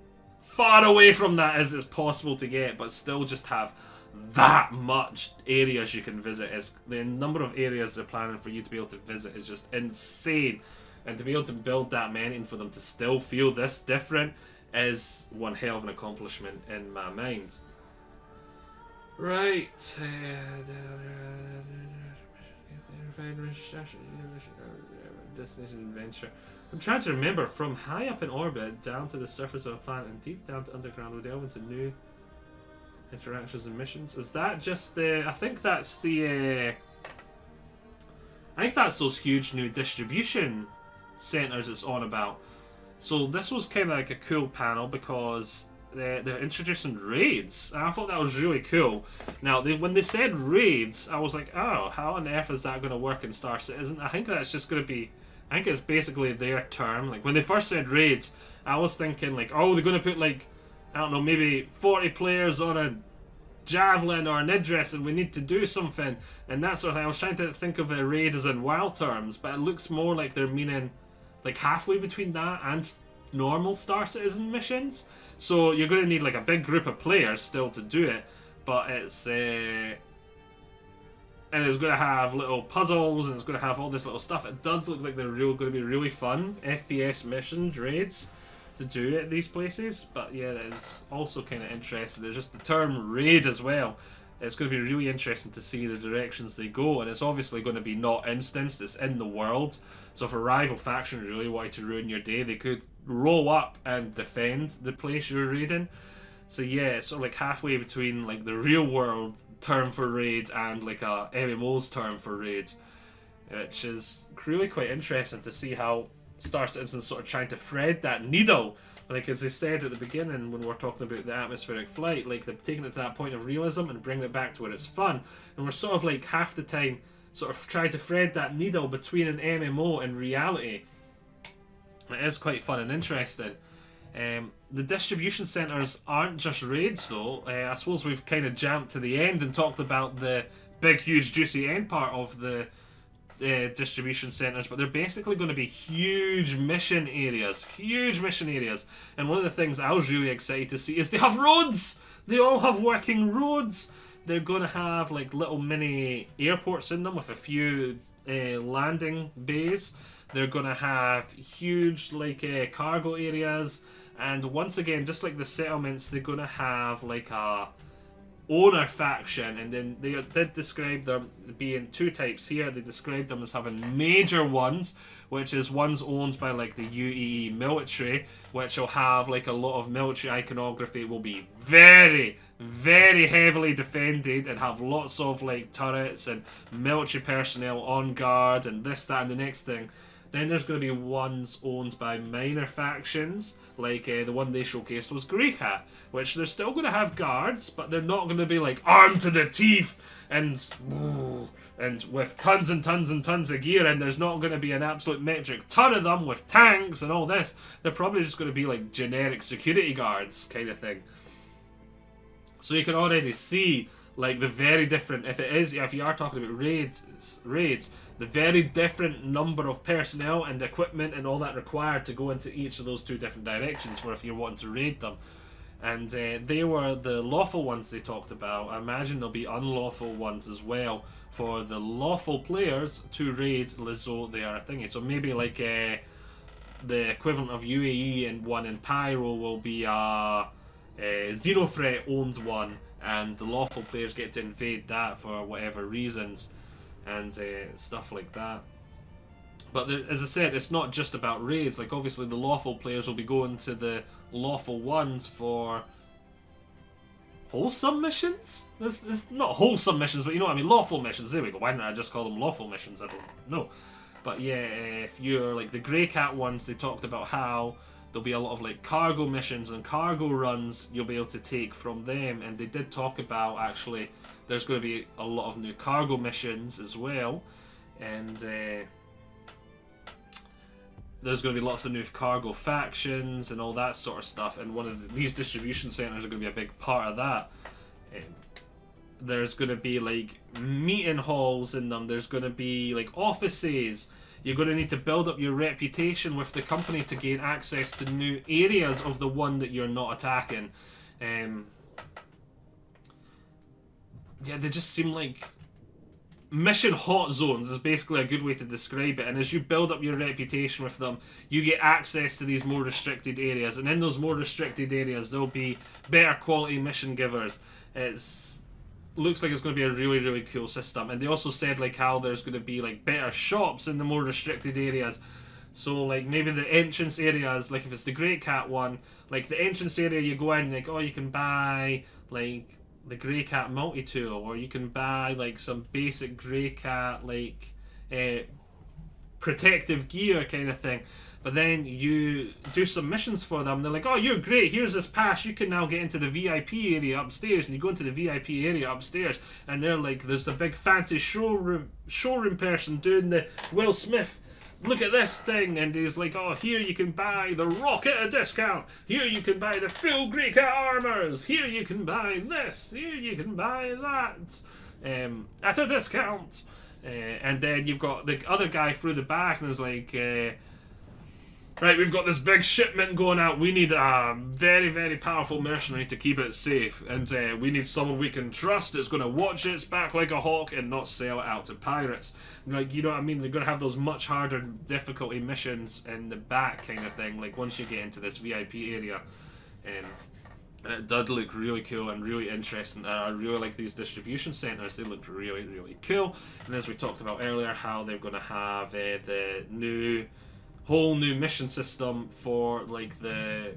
far away from that as it's possible to get, but still just have that much areas you can visit. The number of areas they're planning for you to be able to visit is just insane. And to be able to build that many and for them to still feel this different is one hell of an accomplishment in my mind. Right. Destination adventure. I'm trying to remember, from high up in orbit down to the surface of a planet and deep down to underground, we'll delve into new interactions and missions. Is that just the... I think that's the... I think that's those huge new distribution centers it's on about. So this was kind of like a cool panel because they're introducing raids. And I thought that was really cool. Now, when they said raids, I was like, oh, how on earth is that going to work in Star Citizen? I think that's just going to be... I think it's basically their term. Like, when they first said raids, I was thinking, like, oh, they're going to put, like, I don't know, maybe 40 players on a javelin or an Idris and we need to do something. And that sort of thing. I was trying to think of a raid as in WoW terms, but it looks more like they're meaning, like, halfway between that and normal Star Citizen missions. So you're going to need, like, a big group of players still to do it, but it's... and it's going to have little puzzles and it's going to have all this little stuff. It does look like they're going to be really fun FPS missions, raids to do at these places. But yeah, it is also kind of interesting. There's just the term raid as well. It's going to be really interesting to see the directions they go. And it's obviously going to be not instanced, it's in the world. So if a rival faction really wanted to ruin your day, they could roll up and defend the place you're raiding. So yeah, it's sort of like halfway between like the real world term for raid and like a MMO's term for raid, which is really quite interesting to see how Star Citizen's sort of trying to thread that needle. Like, as they said at the beginning when we were talking about the atmospheric flight, like, they're taking it to that point of realism and bringing it back to where it's fun. And we're sort of like half the time sort of trying to thread that needle between an MMO and reality. It is quite fun and interesting. The distribution centres aren't just raids though. I suppose we've kind of jumped to the end and talked about the big, huge, juicy end part of the distribution centres, but they're basically going to be huge mission areas. Huge mission areas. And one of the things I was really excited to see is they have roads! They all have working roads! They're going to have like little mini airports in them with a few landing bays. They're going to have huge like cargo areas. And once again, just like the settlements, they're going to have like a owner faction, and then they did describe them being two types here. They described them as having major ones, which is ones owned by like the UAE military, which will have like a lot of military iconography, will be very, very heavily defended and have lots of like turrets and military personnel on guard and this, that and the next thing. Then there's going to be ones owned by minor factions, like the one they showcased was Grey Cat, which they're still going to have guards, but they're not going to be like armed to the teeth and with tons and tons and tons of gear, and there's not going to be an absolute metric ton of them with tanks and all this. They're probably just going to be like generic security guards kind of thing. So you can already see like the very different, if you are talking about raids, the very different number of personnel and equipment and all that required to go into each of those two different directions for if you're wanting to raid them. And they were the lawful ones they talked about. I imagine there'll be unlawful ones as well for the lawful players to raid as though they are a thingy. So maybe like the equivalent of UAE and one in Pyro will be a Xenothreat owned one, and the lawful players get to invade that for whatever reasons and stuff like that. But there, as I said, it's not just about raids. Like, obviously the lawful players will be going to the lawful ones for wholesome missions? It's not wholesome missions, but you know what I mean, lawful missions. There we go. Why didn't I just call them lawful missions? I don't know. But yeah, if you're like the Grey Cat ones, they talked about how there'll be a lot of like cargo missions and cargo runs you'll be able to take from them, and they did talk about actually there's going to be a lot of new cargo missions as well, and there's going to be lots of new cargo factions and all that sort of stuff, and these distribution centres are going to be a big part of that. There's going to be like meeting halls in them. There's going to be like offices. You're going to need to build up your reputation with the company to gain access to new areas of the one that you're not attacking. Yeah, they just seem like mission hot zones is basically a good way to describe it. And as you build up your reputation with them, you get access to these more restricted areas. And in those more restricted areas, there'll be better quality mission givers. Looks like it's going to be a really, really cool system. And they also said like how there's going to be like better shops in the more restricted areas. So like maybe the entrance areas, like if it's the Grey Cat one, like the entrance area you go in, like, oh, you can buy like the Grey Cat multi-tool, or you can buy like some basic Grey Cat like protective gear kind of thing. But then you do some missions for them. They're like, oh, you're great. Here's this pass. You can now get into the VIP area upstairs. And you go into the VIP area upstairs. And they're like, there's a big fancy showroom person doing the Will Smith. Look at this thing. And he's like, oh, here you can buy the Rock at a discount. Here you can buy the full Grey Cat armors. Here you can buy this. Here you can buy that. At a discount. And then you've got the other guy through the back and is like... right, we've got this big shipment going out. We need a very, very powerful mercenary to keep it safe. And we need someone we can trust that's going to watch its back like a hawk and not sell it out to pirates. Like, you know what I mean? They're going to have those much harder difficulty missions in the back kind of thing. Like, once you get into this VIP area. And it did look really cool and really interesting. I really like these distribution centres. They looked really, really cool. And as we talked about earlier, how they're going to have the whole new mission system for like the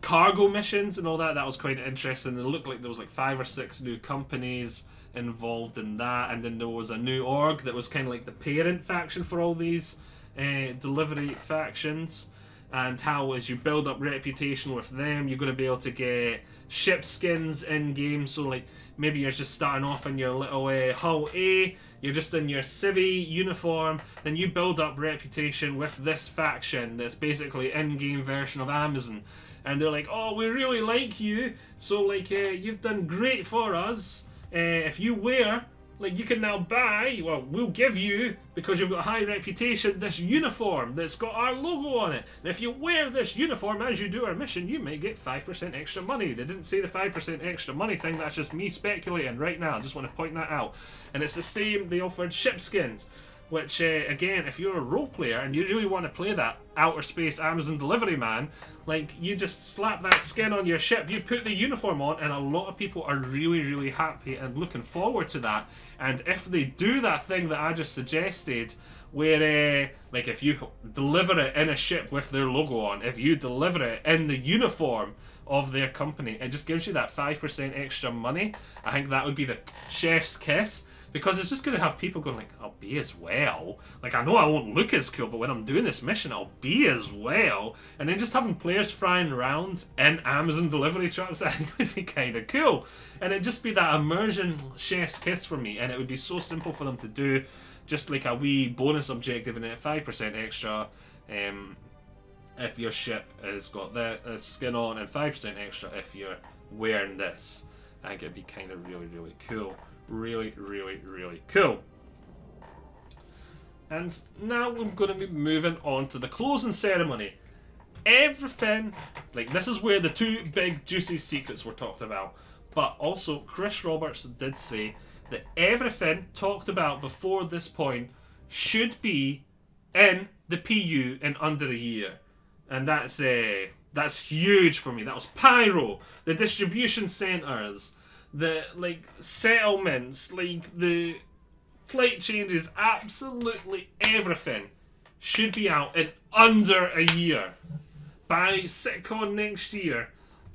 cargo missions and all that. That was quite interesting. It looked like there was like 5 or 6 new companies involved in that, and then there was a new org that was kind of like the parent faction for all these delivery factions. And how as you build up reputation with them, you're going to be able to get ship skins in game. So like maybe you're just starting off in your little Hull A, you're just in your civvy uniform, then you build up reputation with this faction that's basically in-game version of Amazon. And they're like, oh, we really like you, so like you've done great for us. If you wear, like, you can now buy, well, we'll give you, because you've got a high reputation, this uniform that's got our logo on it. And if you wear this uniform as you do our mission, you may get 5% extra money. They didn't say the 5% extra money thing, that's just me speculating right now. I just want to point that out. And it's the same, they offered ship skins, which, again, if you're a role player and you really want to play that outer space Amazon delivery man, like, you just slap that skin on your ship, you put the uniform on, and a lot of people are really, really happy and looking forward to that. And if they do that thing that I just suggested, where, like, if you deliver it in a ship with their logo on, if you deliver it in the uniform of their company, it just gives you that 5% extra money. I think that would be the chef's kiss. Because it's just going to have people going like, I'll be as well. Like, I know I won't look as cool, but when I'm doing this mission, I'll be as well. And then just having players flying around in Amazon delivery trucks, I think would be kind of cool. And it'd just be that immersion chef's kiss for me. And it would be so simple for them to do. Just like a wee bonus objective and at 5% extra if your ship has got the skin on, and 5% extra if you're wearing this. I think it'd be kind of really, really cool. Really, really, really cool. And now we're going to be moving on to the closing ceremony. Everything, like, this is where the 2 big juicy secrets were talked about. But also, Chris Roberts did say that everything talked about before this point should be in the PU in under a year. And that's huge for me. That was Pyro, the distribution centres, the, like, settlements, like, the flight changes, absolutely everything should be out in under a year. By Cit Con next year,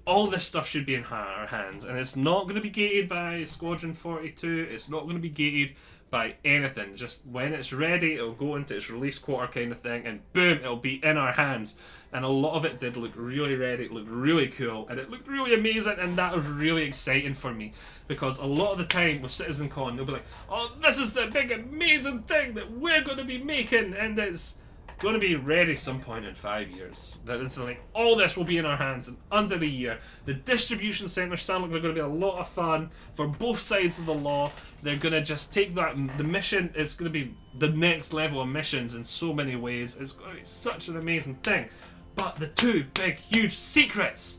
all this stuff should be in our hands. And it's not going to be gated by Squadron 42, it's not going to be gated by anything. Just when it's ready, it'll go into its release quarter kind of thing, and boom, it'll be in our hands. And a lot of it did look really ready, it looked really cool, and it looked really amazing, and that was really exciting for me. Because a lot of the time with Citizen Con, they'll be like, oh, this is the big amazing thing that we're going to be making, and it's going to be ready some point in 5 years. That it's like all this will be in our hands in under a year. The distribution centers sound like they're going to be a lot of fun for both sides of the law. They're going to just take that. The mission is going to be the next level of missions in so many ways. It's going to be such an amazing thing. But the two big, huge secrets.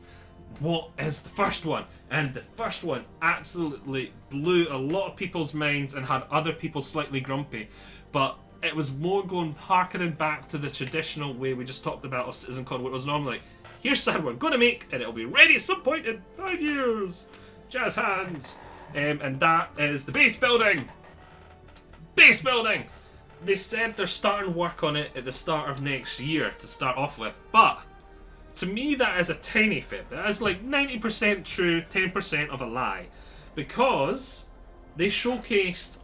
What is the first one? And the first one absolutely blew a lot of people's minds and had other people slightly grumpy. But it was more harkening back to the traditional way we just talked about of Citizen Con, where it was normally like, here's something we're going to make, and it'll be ready at some point in 5 years. Jazz hands. And that is the base building. Base building! They said they're starting work on it at the start of next year to start off with, but to me that is a tiny fib. That is like 90% true, 10% of a lie. Because they showcased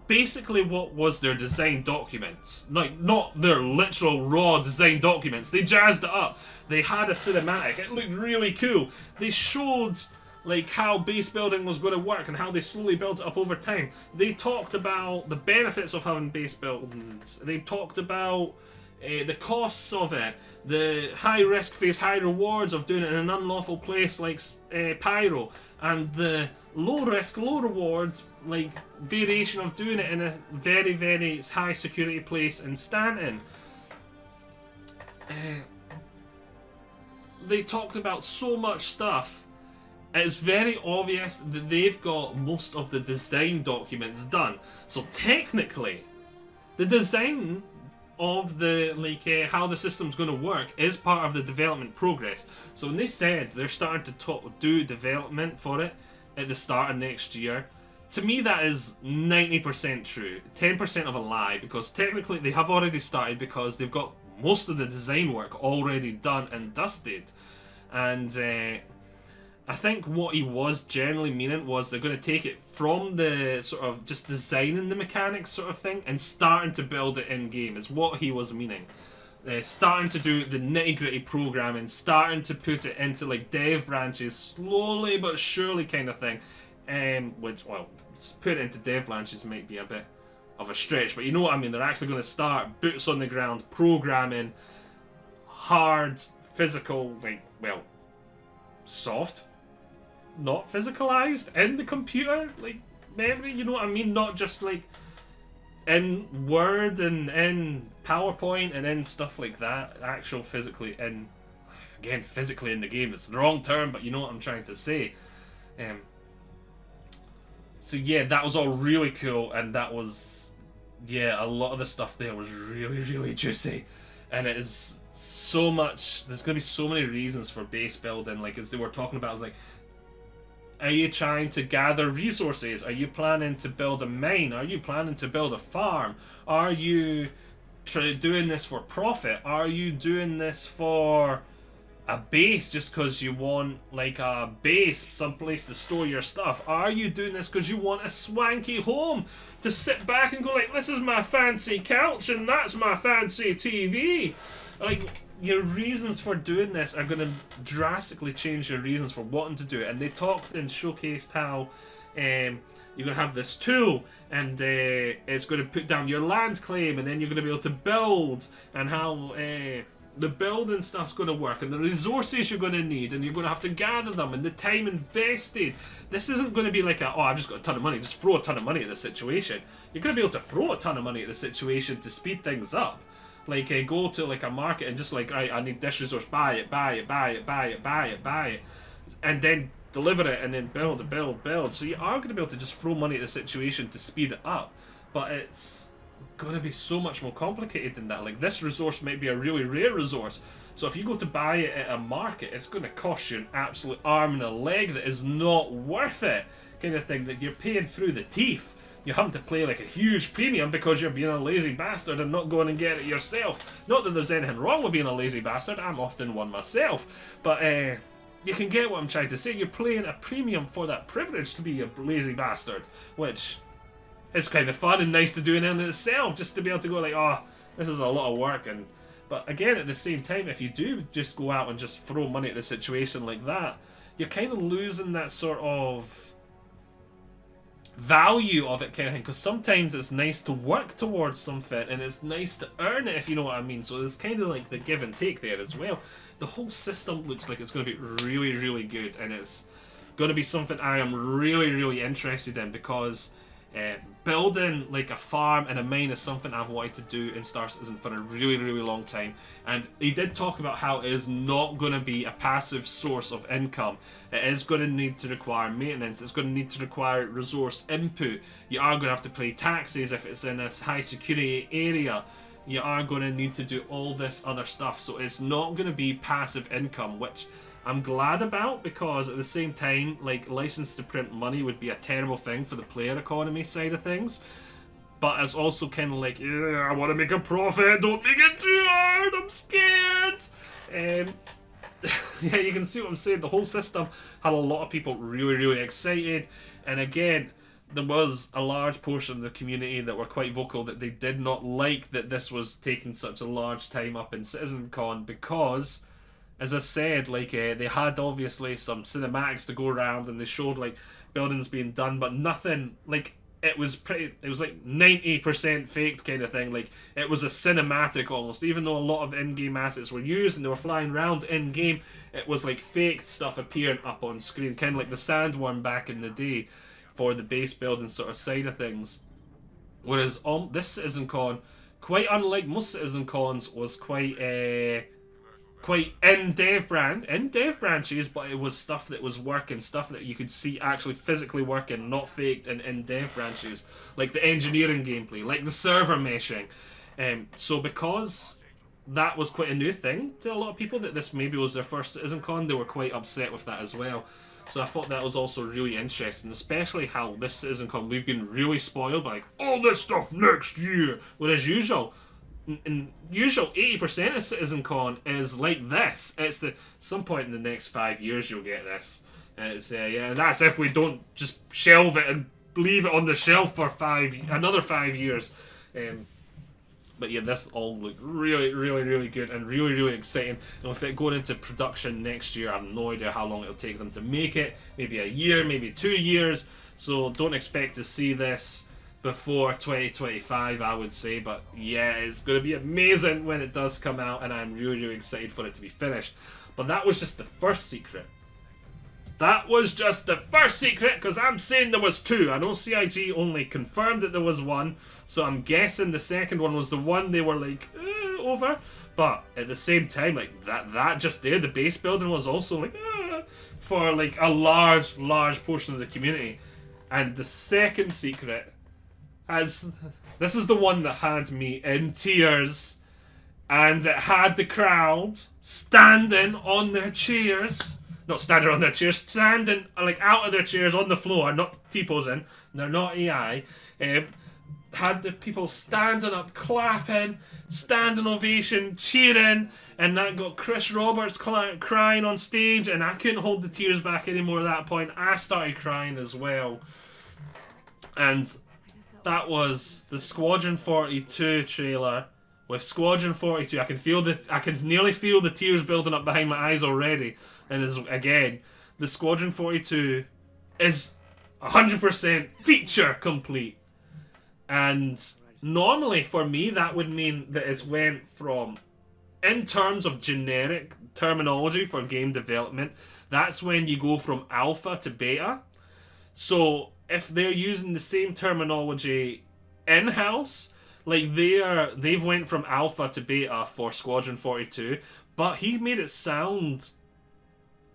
basically what was their design documents. Like, not their literal raw design documents. They jazzed it up. They had a cinematic. It looked really cool. They showed like how base building was going to work and how they slowly built it up over time. They talked about the benefits of having base buildings. They talked about the costs of it, the high risk face, high rewards of doing it in an unlawful place like Pyro, and the low risk, low reward like variation of doing it in a very, very high security place in Stanton. They talked about so much stuff. It's very obvious that they've got most of the design documents done. So technically, the design of the how the system's going to work is part of the development progress. So when they said they're starting to do development for it at the start of next year, to me that is 90% true, 10% of a lie, because technically they have already started because they've got most of the design work already done and dusted. And I think what he was generally meaning was they're going to take it from the sort of just designing the mechanics sort of thing and starting to build it in-game is what he was meaning. Starting to do the nitty-gritty programming, starting to put it into like dev branches slowly but surely kind of thing. Which, well, put it into dev branches might be a bit of a stretch, but you know what I mean. They're actually going to start boots on the ground programming hard, physical, like, well, soft, not physicalized in the computer, like memory, you know what I mean? Not just like in Word and in PowerPoint and in stuff like that. Actual physically in, again, physically in the game. It's the wrong term, but you know what I'm trying to say. So yeah, that was all really cool, and that was, yeah, a lot of the stuff there was really, really juicy, and it is so much. There's gonna be so many reasons for base building. Like as they were talking about, I was like, are you trying to gather resources? Are you planning to build a mine? Are you planning to build a farm? Are you doing this for profit? Are you doing this for a base just because you want like a base, someplace to store your stuff? Are you doing this because you want a swanky home to sit back and go like, this is my fancy couch and that's my fancy TV? Like, your reasons for doing this are going to drastically change your reasons for wanting to do it. And they talked and showcased how you're going to have this tool, and it's going to put down your land claim, and then you're going to be able to build, and how the building stuff's going to work, and the resources you're going to need, and you're going to have to gather them, and the time invested. This isn't going to be like I've just got a ton of money, just throw a ton of money at this situation. You're going to be able to throw a ton of money at the situation to speed things up. Like, go to like a market and just like, I need this resource, buy it, and then deliver it, and then build. So you are going to be able to just throw money at the situation to speed it up, but it's going to be so much more complicated than that. Like, this resource might be a really rare resource, so if you go to buy it at a market, it's going to cost you an absolute arm and a leg that is not worth it, kind of thing, that you're paying through the teeth. You're having to pay like a huge premium because you're being a lazy bastard and not going and get it yourself. Not that there's anything wrong with being a lazy bastard, I'm often one myself, but you can get what I'm trying to say. You're paying a premium for that privilege to be a lazy bastard, which is kind of fun and nice to do in and of itself, just to be able to go like, oh, this is a lot of work. But again, at the same time, if you do just go out and just throw money at the situation like that, you're kind of losing that sort of value of it kind of thing, because sometimes it's nice to work towards something and it's nice to earn it, if you know what I mean. So there's kind of like the give and take there as well. The whole system looks like it's going to be really, really good, and it's going to be something I am really, really interested in, because building like a farm and a mine is something I've wanted to do in Star Citizen for a really, really long time. And he did talk about how it is not going to be a passive source of income. It is going to need to require maintenance. It's going to need to require resource input. You are going to have to pay taxes if it's in this high security area. You are going to need to do all this other stuff. So it's not going to be passive income, which I'm glad about, because at the same time, like, license to print money would be a terrible thing for the player economy side of things. But it's also kind of like, I want to make a profit, don't make it too hard, I'm scared. Yeah, you can see what I'm saying. The whole system had a lot of people really, really excited. And again, there was a large portion of the community that were quite vocal that they did not like that this was taking such a large time up in Citizen Con, because, as I said, like, they had obviously some cinematics to go around, and they showed like buildings being done, but nothing, like, it was like 90% faked kind of thing. Like, it was a cinematic almost, even though a lot of in-game assets were used and they were flying around in-game. It was like faked stuff appearing up on screen, kind of like the Sandworm back in the day for the base building sort of side of things. Whereas this Citizen Con, quite unlike most Citizen Cons, was quite in dev branches, but it was stuff that was working, stuff that you could see actually physically working, not faked, and in dev branches, like the engineering gameplay, like the server meshing. So because that was quite a new thing to a lot of people, that this maybe was their first Citizen Con, they were quite upset with that as well. So I thought that was also really interesting, especially how this Citizen Con, we've been really spoiled by, like, all this stuff next year, whereas usual 80% of Citizen Con is like this. It's some point in the next 5 years you'll get this. And it's yeah, and that's if we don't just shelve it and leave it on the shelf for another 5 years. But yeah, this all looked really, really, really good and really, really exciting. And with it going into production next year, I have no idea how long it'll take them to make it. Maybe a year, maybe 2 years. So don't expect to see this before 2025, I would say. But yeah, it's going to be amazing when it does come out, and I'm really, really excited for it to be finished. But that was just the first secret. That was just the first secret, because I'm saying there was two. I know CIG only confirmed that there was one, so I'm guessing the second one was the one they were like, over. But at the same time, like, that just there, the base building was also like, for like a large portion of the community. And the second secret, this is the one that had me in tears, and it had the crowd standing on their chairs. Not standing on their chairs, standing like out of their chairs on the floor, not T-posing, they're not AI. Had the people standing up, clapping, standing ovation, cheering, and that got Chris Roberts crying on stage, and I couldn't hold the tears back anymore at that point. I started crying as well. And that was the Squadron 42 trailer. With Squadron 42, I can nearly feel the tears building up behind my eyes already. And again, the Squadron 42 is 100% feature complete. And normally for me, that would mean that it's went from, in terms of generic terminology for game development, that's when you go from alpha to beta. So if they're using the same terminology in-house, like they've went from alpha to beta for Squadron 42, but he made it sound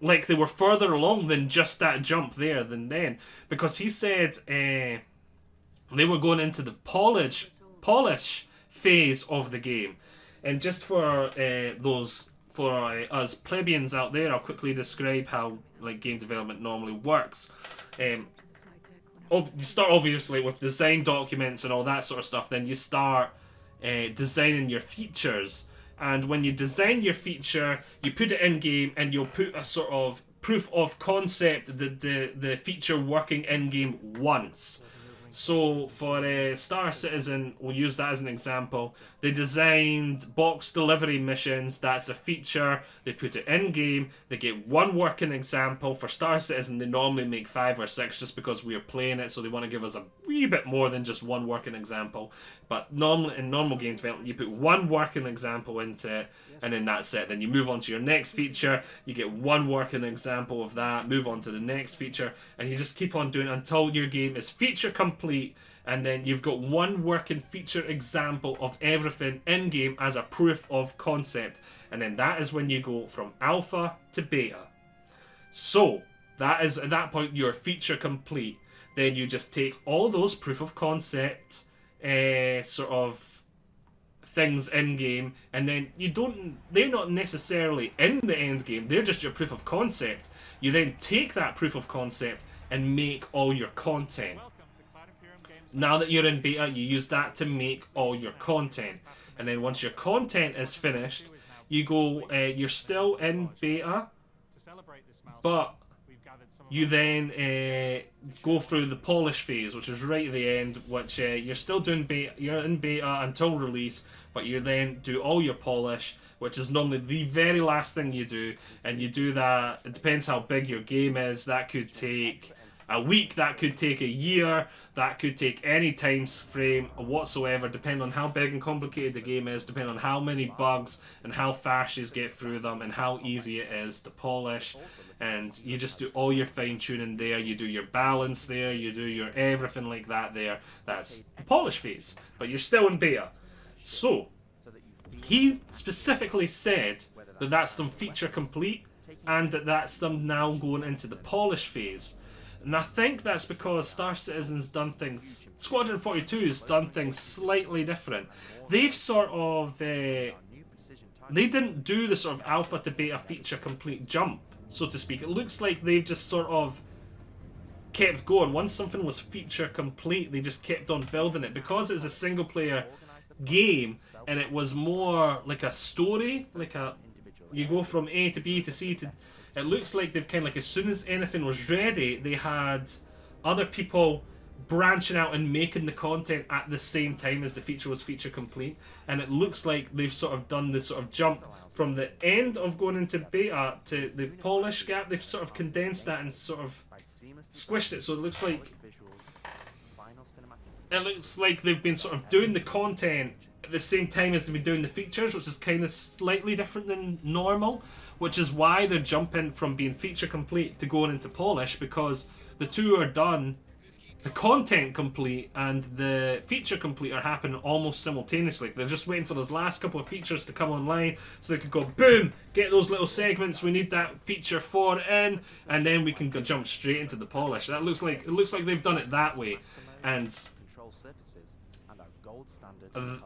like they were further along than just that jump there than then, because he said they were going into the polish phase of the game. And just for us plebeians out there, I'll quickly describe how like game development normally works. You start obviously with design documents and all that sort of stuff. Then you start designing your features. And when you design your feature, you put it in game, and you'll put a sort of proof of concept that the feature working in game once. So for Star Citizen, we'll use that as an example. They designed box delivery missions. That's a feature. They put it in game. They get one working example. For Star Citizen, they normally make 5 or 6 just because we're playing it. So they want to give us a wee bit more than just one working example. But normally in normal game development, you put one working example into it, and then that's it. Then you move on to your next feature. You get one working example of that. Move on to the next feature, and you just keep on doing it until your game is feature complete, and then you've got one working feature example of everything in game as a proof of concept, and then that is when you go from alpha to beta. So that is, at that point, you're feature complete. Then you just take all those proof of concept sort of things in game, and then they're not necessarily in the end game, they're just your proof of concept. You then take that proof of concept and make all your content. Now that you're in beta, you use that to make all your content, and then once your content is finished, you go, you're still in beta, but you then go through the polish phase, which is right at the end, which you're still doing beta, you're in beta until release, but you then do all your polish, which is normally the very last thing you do, and you do that, it depends how big your game is, that could take a week, that could take a year, that could take any time frame whatsoever, depending on how big and complicated the game is, depending on how many bugs and how fast you get through them and how easy it is to polish. And you just do all your fine tuning there, you do your balance there, you do your everything like that there. That's the polish phase, but you're still in beta. So he specifically said that that's them feature complete, and that that's them now going into the polish phase. And I think that's because Star Citizen's done things, Squadron 42 has done things slightly different. They've sort of, they didn't do the sort of alpha to beta feature complete jump, so to speak. It looks like they've just sort of kept going. Once something was feature complete, they just kept on building it. Because it was a single player game, and it was more like a story, like you go from A to B to C to... It looks like they've kind of like, as soon as anything was ready, they had other people branching out and making the content at the same time as the feature was feature complete. And it looks like they've sort of done this sort of jump from the end of going into beta to the polish gap. They've sort of condensed that and sort of squished it. So it looks like they've been sort of doing the content at the same time as they've been doing the features, which is kind of slightly different than normal, which is why they're jumping from being feature complete to going into polish, because the two are done. The content complete and the feature complete are happening almost simultaneously. They're just waiting for those last couple of features to come online so they could go boom, get those little segments we need that feature for in, and then we can go jump straight into the polish. It looks like they've done it that way. And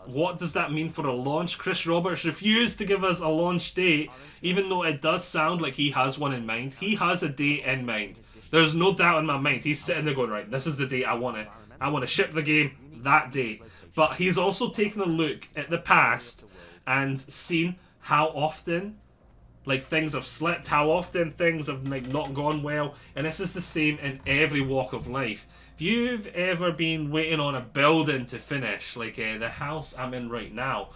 what does that mean for a launch? Chris Roberts refused to give us a launch date, even though it does sound like he has one in mind. He has a date in mind. There's no doubt in my mind. He's sitting there going, right, this is the date I want to ship the game that date. But he's also taken a look at the past and seen how often like things have slipped, how often things have like not gone well, and this is the same in every walk of life. If you've ever been waiting on a building to finish, like the house I'm in right now,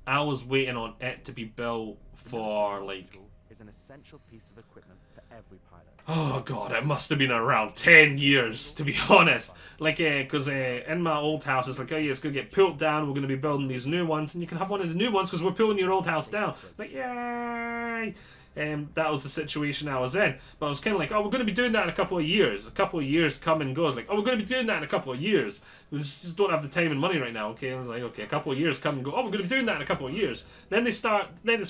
I was waiting on it to be built for like, is an essential piece of equipment for every pilot. oh god, it must have been around 10 years, to be honest. Like, because in my old house, it's like, oh yeah, it's going to get pulled down, we're going to be building these new ones, and you can have one of the new ones because we're pulling your old house down. Like, yay! That was the situation I was in. But I was kind of like, oh, we're going to be doing that in a couple of years. A couple of years come and goes. Like, oh, we're going to be doing that in a couple of years. We just don't have the time and money right now, okay? I was like, okay, a couple of years come and go. Oh, we're going to be doing that in a couple of years. Then it's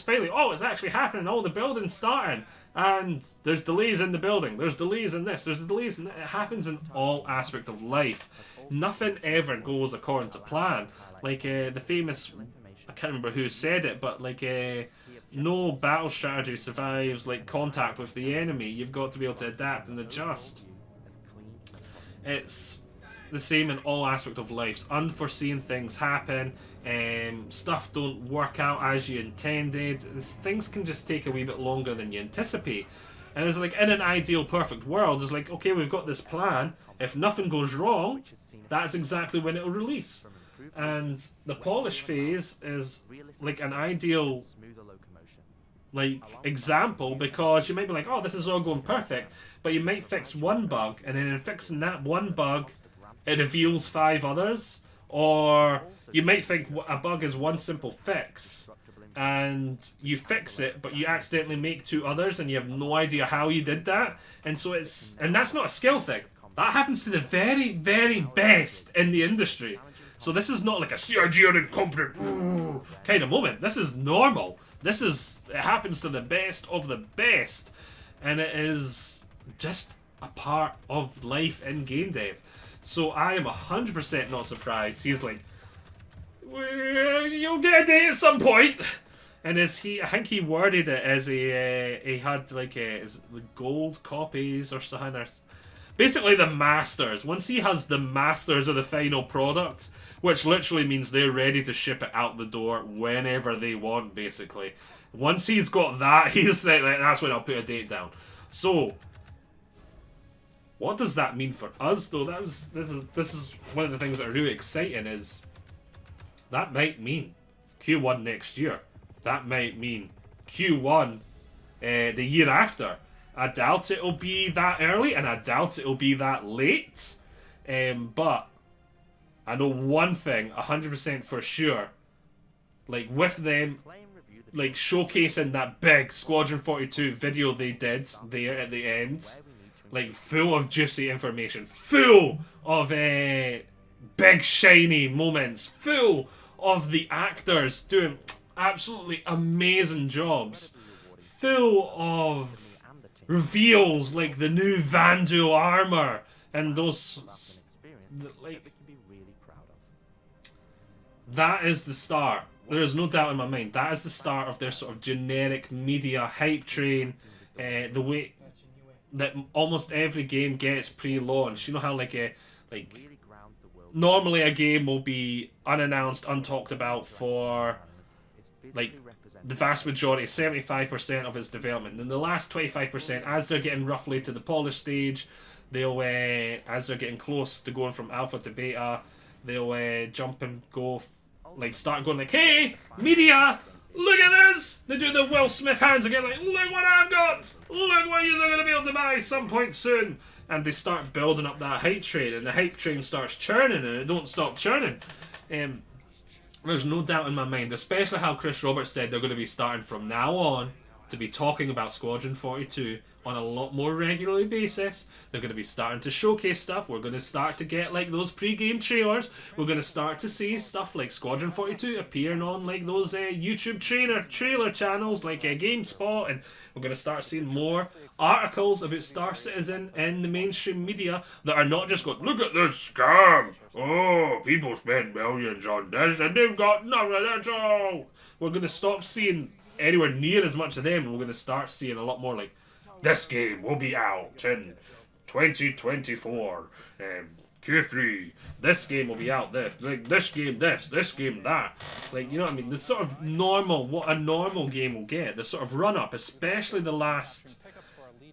finally, oh, it's actually happening. Oh, the building's starting. And there's delays in the building. There's delays in this. There's delays in that. It happens in all aspects of life. Nothing ever goes according to plan. Like, the famous, I can't remember who said it, but like, no battle strategy survives like contact with the enemy. You've got to be able to adapt and adjust. It's the same in all aspects of life. Unforeseen things happen, stuff don't work out as you intended. Things can just take a wee bit longer than you anticipate. And it's like, in an ideal perfect world, it's like, okay, we've got this plan. If nothing goes wrong, that's exactly when it'll release. And the polish phase is like an ideal like example, because you might be like, oh, this is all going perfect, but you might fix one bug, and then in fixing that one bug, it reveals 5 others. Or you might think a bug is one simple fix, and you fix it, but you accidentally make 2 others, and you have no idea how you did that. And so and that's not a skill thing. That happens to the very, very best in the industry. So this is not like a CIG incompetent kind of moment. This is normal. It happens to the best of the best. And it is just a part of life in game dev. So I am 100% not surprised. He's like, you'll get a date at some point. And I think he worded it as he had like the gold copies or something, or basically the masters. Once he has the masters of the final product, which literally means they're ready to ship it out the door whenever they want, basically. Once he's got that, he's like, that's when I'll put a date down. So, what does that mean for us, though? This is one of the things that are really exciting. Is that might mean Q1 next year. That might mean Q1 the year after. I doubt it'll be that early, and I doubt it'll be that late. But I know one thing, 100% for sure. Like, with them, like, showcasing that big Squadron 42 video they did there at the end. Like, full of juicy information. Full of big, shiny moments. Full of the actors doing absolutely amazing jobs. Full of reveals like the new Vandu armor and those, like, that is the start. There is no doubt in my mind. That is the start of their sort of generic media hype train. The way that almost every game gets pre-launch. You know how like normally a game will be unannounced, untalked about for like the vast majority, 75% of its development. And the last 25%, as they're getting roughly to the polish stage, they'll as they're getting close to going from alpha to beta, they'll jump and go, like start going like, hey, media, look at this! They do the Will Smith hands again, like, look what I've got! Look what you're going to be able to buy some point soon! And they start building up that hype train, and the hype train starts churning, and it don't stop churning. There's no doubt in my mind, especially how Chris Roberts said they're going to be starting from now on to be talking about Squadron 42 on a lot more regularly basis. They're going to be starting to showcase stuff. We're going to start to get like those pre-game trailers. We're going to start to see stuff like Squadron 42 appearing on like those YouTube trailer channels like GameSpot, and we're going to start seeing more articles about Star Citizen in the mainstream media that are not just going, look at this scam! Oh, people spend millions on this and they've got none of it at all! We're going to stop seeing anywhere near as much of them, and we're going to start seeing a lot more like, this game will be out in 2024, Q3, this game will be out this game that. Like, you know what I mean? The sort of normal, what a normal game will get, the sort of run-up, especially the last,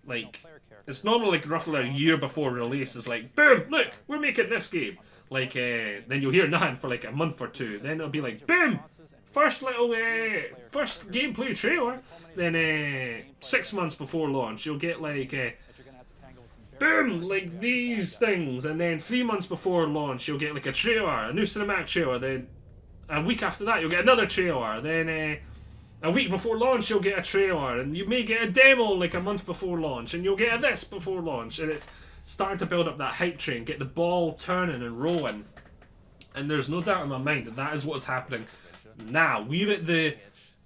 like, it's normally like roughly a year before release, is like, boom, look, we're making this game. Like, then you'll hear nothing for like a month or two, then it'll be like, boom! First gameplay trailer. Then 6 months before launch, you'll get like boom, like these things. And then 3 months before launch, you'll get like a trailer, a new cinematic trailer. Then a week after that, you'll get another trailer. Then a week before launch, you'll get a trailer, and you may get a demo like a month before launch, and you'll get a this before launch. And it's starting to build up that hype train, get the ball turning and rolling. And there's no doubt in my mind that that is what's happening. Now, we're at the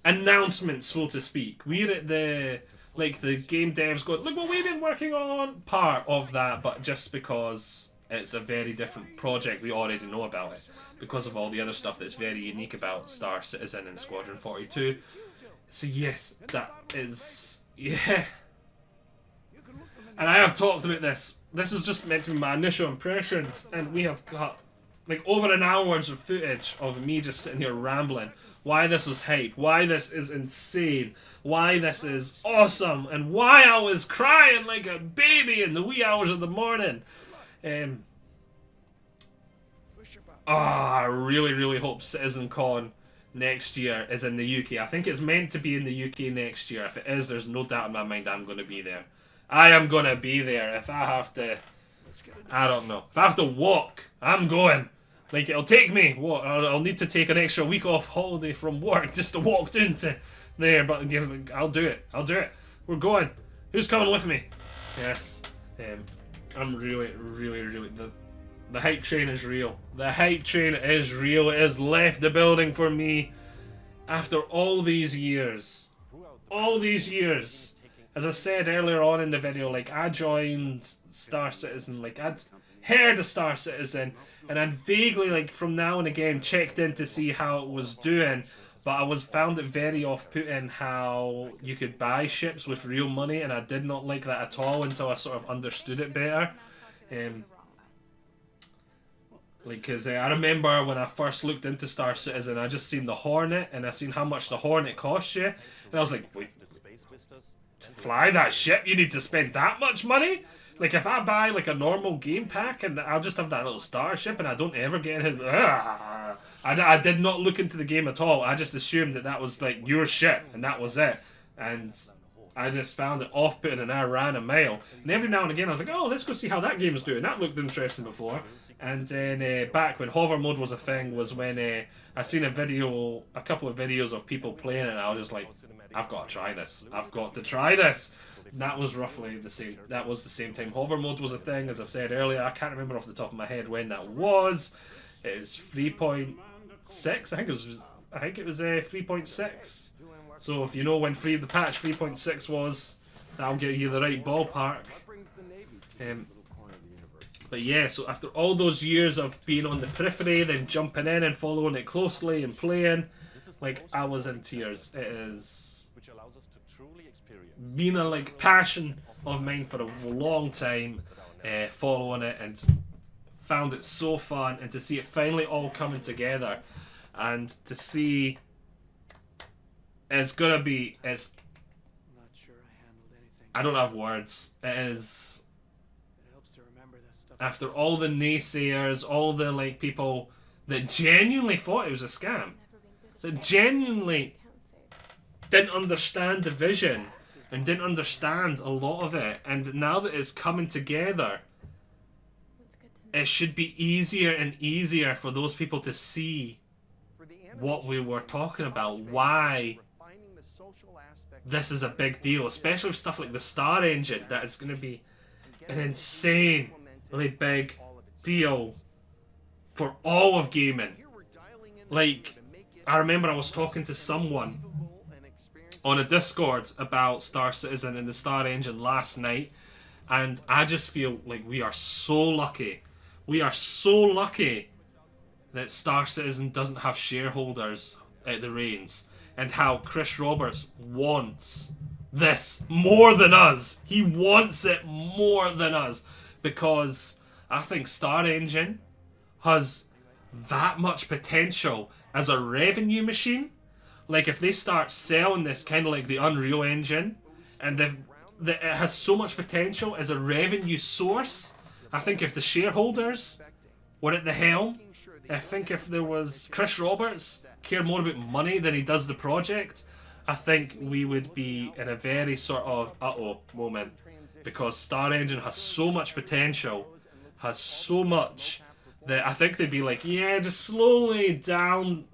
announcement, so to speak. We're at the, like, the game devs going, look what we've been working on, part of that, but just because it's a very different project, we already know about it. Because of all the other stuff that's very unique about Star Citizen and Squadron 42. So yes, that is, yeah. And I have talked about this. This is just meant to be my initial impressions, and we have got like over an hour worth of footage of me just sitting here rambling why this was hype, why this is insane, why this is awesome, and why I was crying like a baby in the wee hours of the morning. I really, really hope Citizen Con next year is in the UK. I think it's meant to be in the UK next year. If it is, there's no doubt in my mind I'm going to be there. I am going to be there. If I have to, I don't know. If I have to walk, I'm going. Like, it'll take me, what, I'll need to take an extra week off holiday from work just to walk down to there. But I'll do it. I'll do it. We're going. Who's coming with me? Yes. I'm really, really, really... The hype train is real. The hype train is real. It has left the building for me after all these years. All these years. As I said earlier on in the video, like, I joined Star Citizen, like, I'd heard of Star Citizen, and I'd vaguely, like, from now and again checked in to see how it was doing, but I found it very off-putting how you could buy ships with real money, and I did not like that at all until I sort of understood it better. Like, cause I remember when I first looked into Star Citizen, I just seen the Hornet, and I seen how much the Hornet cost you, and I was like, wait, to fly that ship, you need to spend that much money? Like, if I buy, like, a normal game pack, and I'll just have that little starship, and I don't ever get it, I did not look into the game at all. I just assumed that that was, like, your ship, and that was it. And I just found it off-putting, and I ran a mile. And every now and again, I was like, oh, let's go see how that game's doing. That looked interesting before. And then back when hover mode was a thing was when I seen a couple of videos of people playing it, and I was just like, I've got to try this. I've got to try this. And that was roughly the same. That was the same time hover mode was a thing, as I said earlier. I can't remember off the top of my head when that was. It was 3.6. I think it was 3.6. So if you know when the patch 3.6 was, that'll give you the right ballpark. But yeah, so after all those years of being on the periphery, then jumping in and following it closely and playing, like, I was in tears. It is been a, like, passion of mine for a long time, following it, and found it so fun, and to see it finally all coming together, and to see it's gonna be, I don't have words. It is, after all the naysayers, all the, like, people that genuinely thought it was a scam, that genuinely didn't understand the vision and didn't understand a lot of it, and now that it's coming together, it should be easier and easier for those people to see what we were talking about, why this is a big deal, especially with stuff like the Star Engine. That is going to be an insanely big deal for all of gaming. Like, I remember I was talking to someone on a Discord about Star Citizen and the Star Engine last night, and I just feel like we are so lucky. We are so lucky that Star Citizen doesn't have shareholders at the reins, and how Chris Roberts wants this more than us. He wants it more than us, because I think Star Engine has that much potential as a revenue machine. Like, if they start selling this kind of like the Unreal Engine, and it has so much potential as a revenue source, I think if the shareholders were at the helm, I think if there was Chris Roberts cared more about money than he does the project, I think we would be in a very sort of uh-oh moment, because Star Engine has so much potential, has so much, that I think they'd be like, yeah, just slowly downsize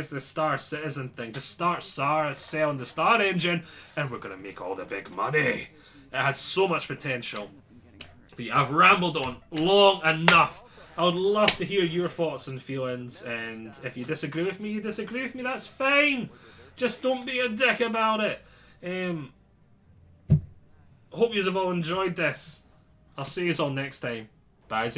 the Star Citizen thing. Just start selling the Star Engine, and we're going to make all the big money. It has so much potential. But yeah, I've rambled on long enough. I would love to hear your thoughts and feelings, and if you disagree with me, that's fine. Just don't be a dick about it. Hope you have all enjoyed this. I'll see you all next time. Bye.